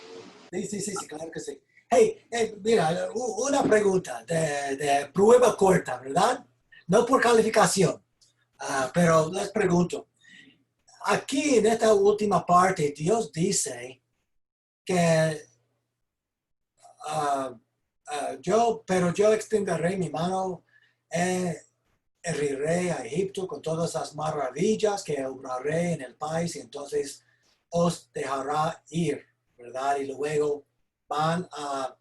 sí, claro que sí. Hey, mira, una pregunta de prueba corta, ¿verdad? No por calificación, pero les pregunto. Aquí en esta última parte, Dios dice que yo extenderé mi mano, heriré a Egipto con todas las maravillas que obraré en el país, y entonces os dejará ir, ¿verdad? Y luego van a,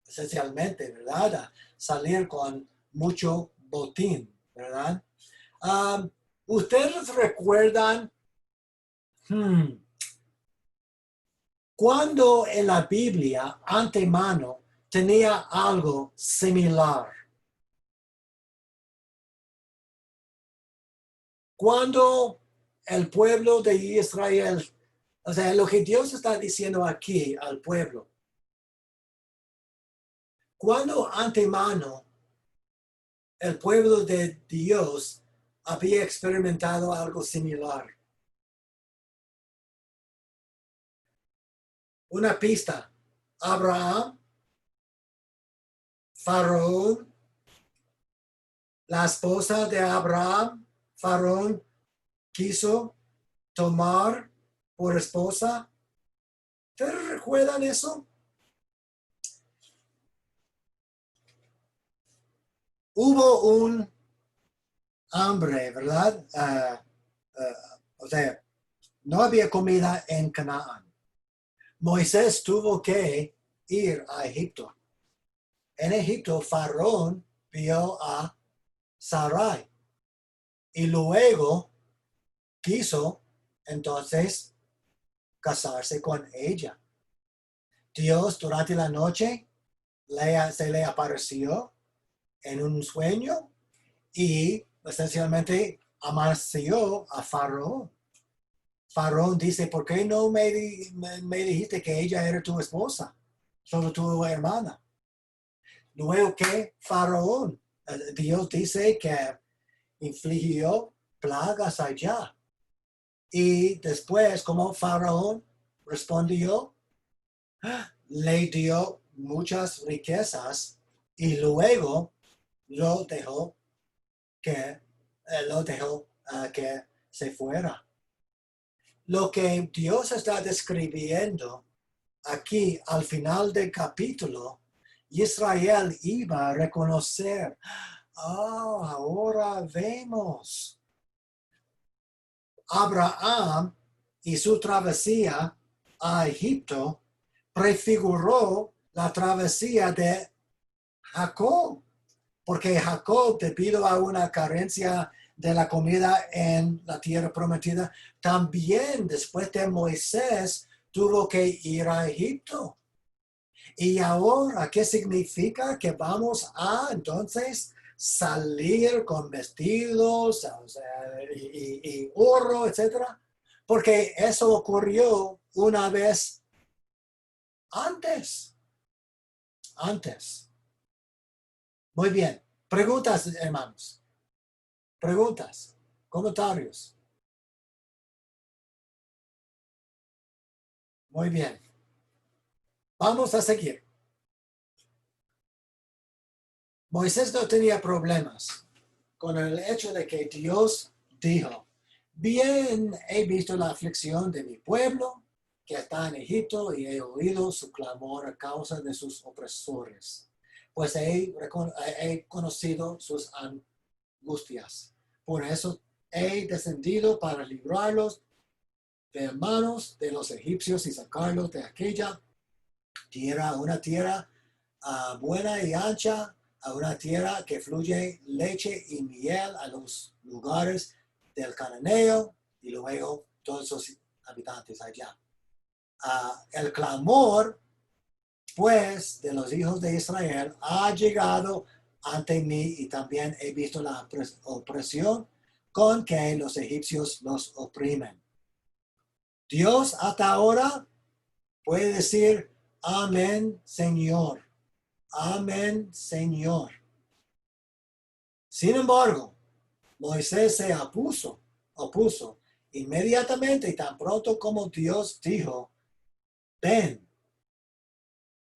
esencialmente, ¿verdad?, a salir con mucho botín, ¿verdad? ¿Ustedes recuerdan cuando en la Biblia antemano tenía algo similar? Cuando el pueblo de Israel, o sea, lo que Dios está diciendo aquí al pueblo, cuando antemano el pueblo de Dios había experimentado algo similar. Una pista: Abraham, Faraón, la esposa de Abraham, Faraón quiso tomar por esposa. ¿Ustedes recuerdan eso? Hubo un hambre, ¿verdad? O sea, no había comida en Canaán. Moisés tuvo que ir a Egipto. En Egipto, Faraón vio a Sarai y luego quiso entonces casarse con ella. Dios durante la noche se le apareció en un sueño y esencialmente amaneció a Faraón. Faraón dice: ¿por qué no me dijiste que ella era tu esposa? Solo tu hermana. Luego que Faraón, Dios dice que infligió plagas allá. Y después, como Faraón respondió, le dio muchas riquezas y luego lo dejó que se fuera. Lo que Dios está describiendo aquí al final del capítulo, Israel iba a reconocer: ahora vemos. Abraham y su travesía a Egipto prefiguró la travesía de Jacob, porque Jacob, debido a una carencia de la comida en la tierra prometida, también después de Moisés tuvo que ir a Egipto. Y ahora, ¿qué significa? Que vamos a entonces salir con vestidos, o sea, y oro, etcétera, porque eso ocurrió una vez antes. Muy bien. Preguntas, hermanos. Preguntas, comentarios. Muy bien. Vamos a seguir. Moisés no tenía problemas con el hecho de que Dios dijo: bien, he visto la aflicción de mi pueblo que está en Egipto y he oído su clamor a causa de sus opresores, pues he conocido sus angustias. Por eso he descendido para librarlos de manos de los egipcios y sacarlos de aquella tierra, una tierra buena y ancha, a una tierra que fluye leche y miel, a los lugares del cananeo y luego todos sus habitantes allá. El clamor, pues, de los hijos de Israel ha llegado ante mí y también he visto la opresión con que los egipcios los oprimen. Dios hasta ahora puede decir, amén, Señor. Amén, Señor. Sin embargo, Moisés se opuso inmediatamente y tan pronto como Dios dijo, ven.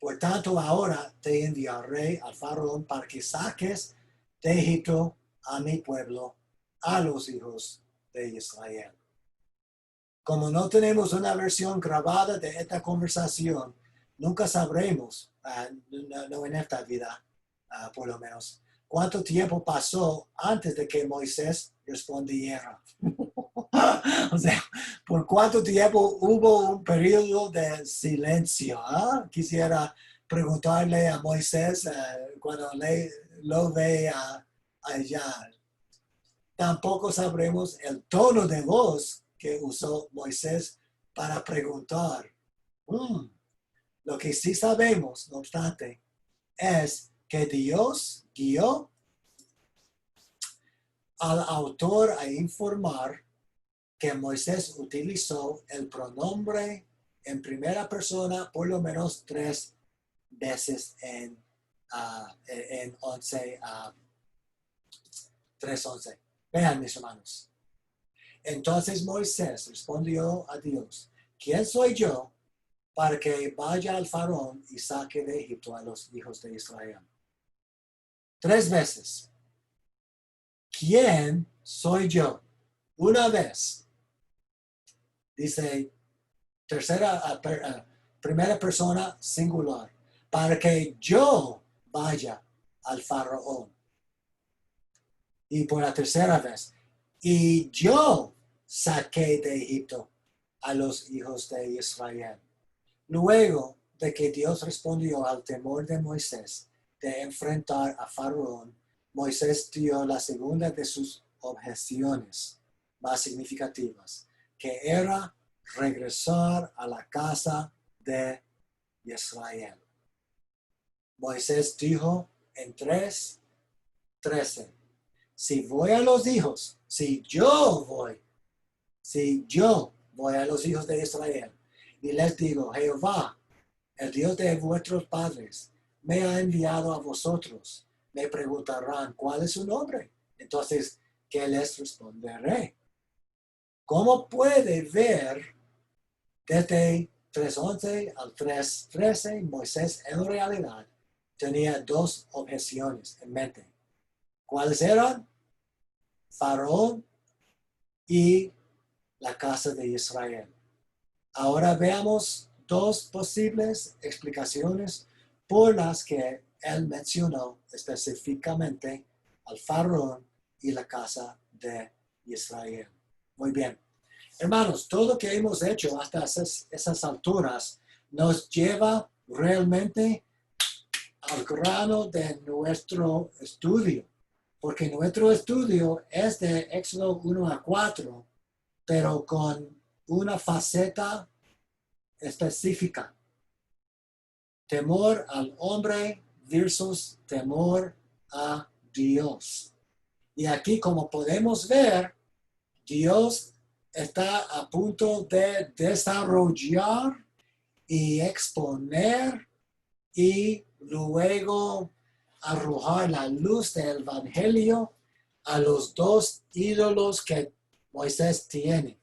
Por tanto, ahora te enviaré al faraón para que saques de Egipto a mi pueblo, a los hijos de Israel. Como no tenemos una versión grabada de esta conversación, nunca sabremos, no en esta vida, por lo menos, cuánto tiempo pasó antes de que Moisés respondiera. O sea, por cuánto tiempo hubo un periodo de silencio. Quisiera preguntarle a Moisés cuando lo ve allá. Tampoco sabremos el tono de voz que usó Moisés para preguntar. Lo que sí sabemos, no obstante, es que Dios guió al autor a informar que Moisés utilizó el pronombre en primera persona por lo menos 3 veces en 3:11. Vean, mis hermanos. Entonces Moisés respondió a Dios, ¿quién soy yo para que vaya al faraón y saque de Egipto a los hijos de Israel? 3 veces. ¿Quién soy yo? Una vez. Dice primera persona singular. Para que yo vaya al faraón. Y por la tercera vez. Y yo saqué de Egipto a los hijos de Israel. Luego de que Dios respondió al temor de Moisés de enfrentar a Faraón, Moisés dio la segunda de sus objeciones más significativas, que era regresar a la casa de Israel. Moisés dijo en 3:13, si voy a los hijos, si yo voy a los hijos de Israel y les digo, Jehová, el Dios de vuestros padres, me ha enviado a vosotros, me preguntarán, ¿cuál es su nombre? Entonces, ¿qué les responderé? ¿Cómo puede ver desde 3:11 al 3:13, Moisés en realidad tenía 2 objeciones en mente? ¿Cuáles eran? Faraón y la casa de Israel. Ahora veamos 2 posibles explicaciones por las que él mencionó específicamente al faraón y la casa de Israel. Muy bien. Hermanos, todo lo que hemos hecho hasta esas alturas nos lleva realmente al grano de nuestro estudio. Porque nuestro estudio es de Éxodo 1-4, pero con una faceta específica. Temor al hombre versus temor a Dios. Y aquí, como podemos ver, Dios está a punto de desarrollar y exponer y luego arrojar la luz del evangelio a los 2 ídolos que Moisés tiene.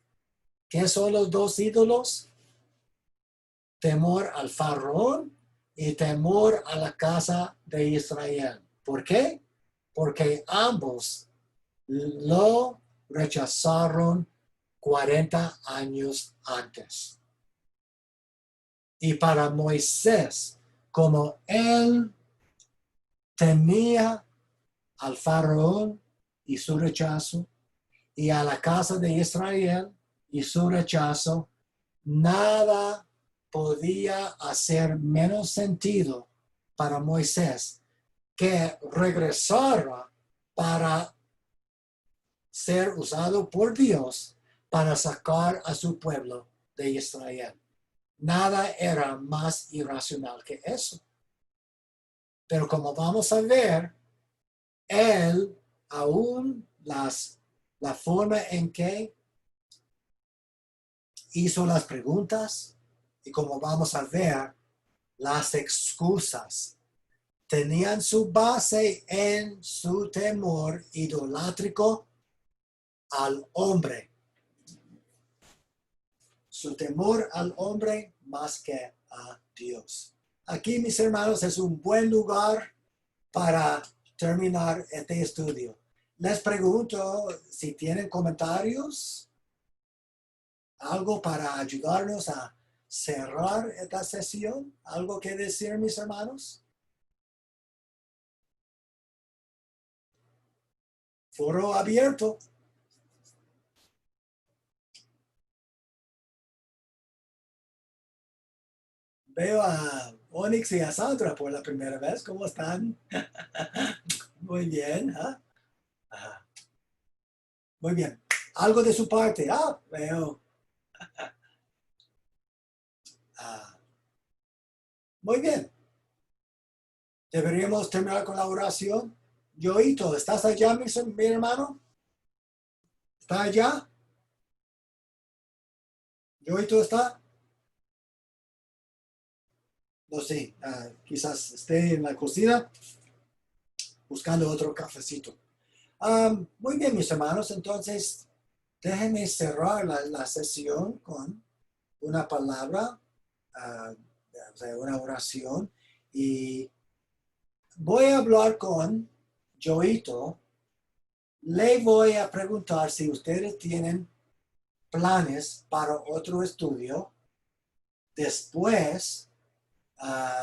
¿Qué son los 2 ídolos? Temor al faraón y temor a la casa de Israel. ¿Por qué? Porque ambos lo rechazaron 40 años antes. Y para Moisés, como él temía al faraón y su rechazo y a la casa de Israel, y su rechazo, nada podía hacer menos sentido para Moisés que regresara para ser usado por Dios para sacar a su pueblo de Israel. Nada era más irracional que eso. Pero como vamos a ver, él, aún la forma en que hizo las preguntas y como vamos a ver, las excusas tenían su base en su temor idolátrico al hombre. Su temor al hombre más que a Dios. Aquí, mis hermanos, es un buen lugar para terminar este estudio. Les pregunto si tienen comentarios, algo para ayudarnos a cerrar esta sesión, algo que decir, mis hermanos. Foro abierto. Veo a Onyx y a Sandra por la primera vez. ¿Cómo están? Muy bien. ¿Eh? Muy bien. Algo de su parte. Veo. Muy bien. Deberíamos terminar con la oración. Yoito, ¿estás allá, mi hermano? ¿Está allá? ¿Yoito está? No sé, quizás esté en la cocina buscando otro cafecito. Muy bien, mis hermanos, entonces déjenme cerrar la sesión con una palabra, o sea, una oración, y voy a hablar con Yoito. Le voy a preguntar si ustedes tienen planes para otro estudio después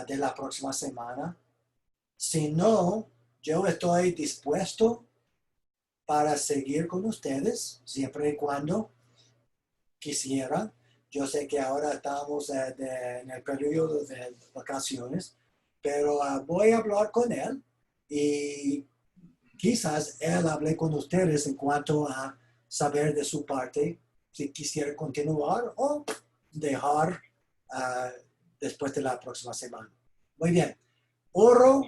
de la próxima semana. Si no, yo estoy dispuesto para seguir con ustedes siempre y cuando quisieran. Yo sé que ahora estamos en el periodo de vacaciones, pero voy a hablar con él y quizás él hable con ustedes en cuanto a saber de su parte si quisiera continuar o dejar después de la próxima semana. Muy bien. Oro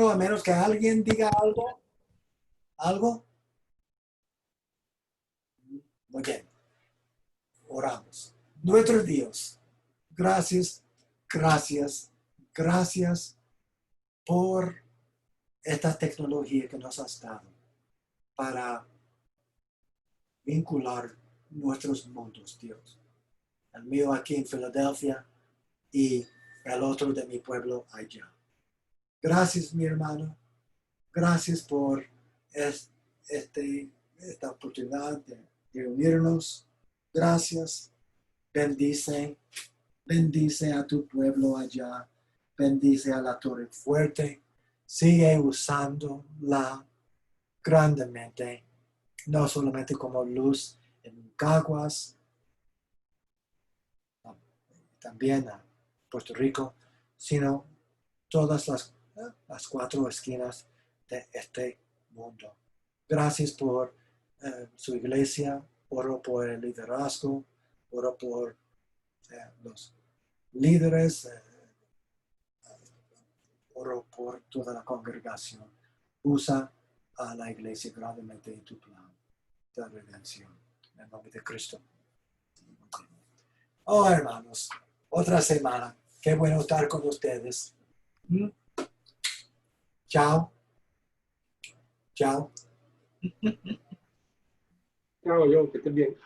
a menos que alguien diga algo. ¿Algo? Muy bien. Oramos. Nuestro Dios, gracias, gracias, gracias por esta tecnología que nos has dado para vincular nuestros mundos, Dios. El mío aquí en Filadelfia y el otro de mi pueblo allá. Gracias, mi hermano. Gracias por esta oportunidad de unirnos. Gracias. Bendice a tu pueblo allá. Bendice a la Torre Fuerte. Sigue usándola grandemente, no solamente como luz en Caguas, también a Puerto Rico, sino todas las cuatro esquinas de este mundo. Gracias por su iglesia, oro por el liderazgo, oro por los líderes, oro por toda la congregación. Usa a la iglesia grandemente en tu plan de redención. En el nombre de Cristo. Oh, hermanos, otra semana. Qué bueno estar con ustedes. Chao. Chao. Chao, yo, que estés bien.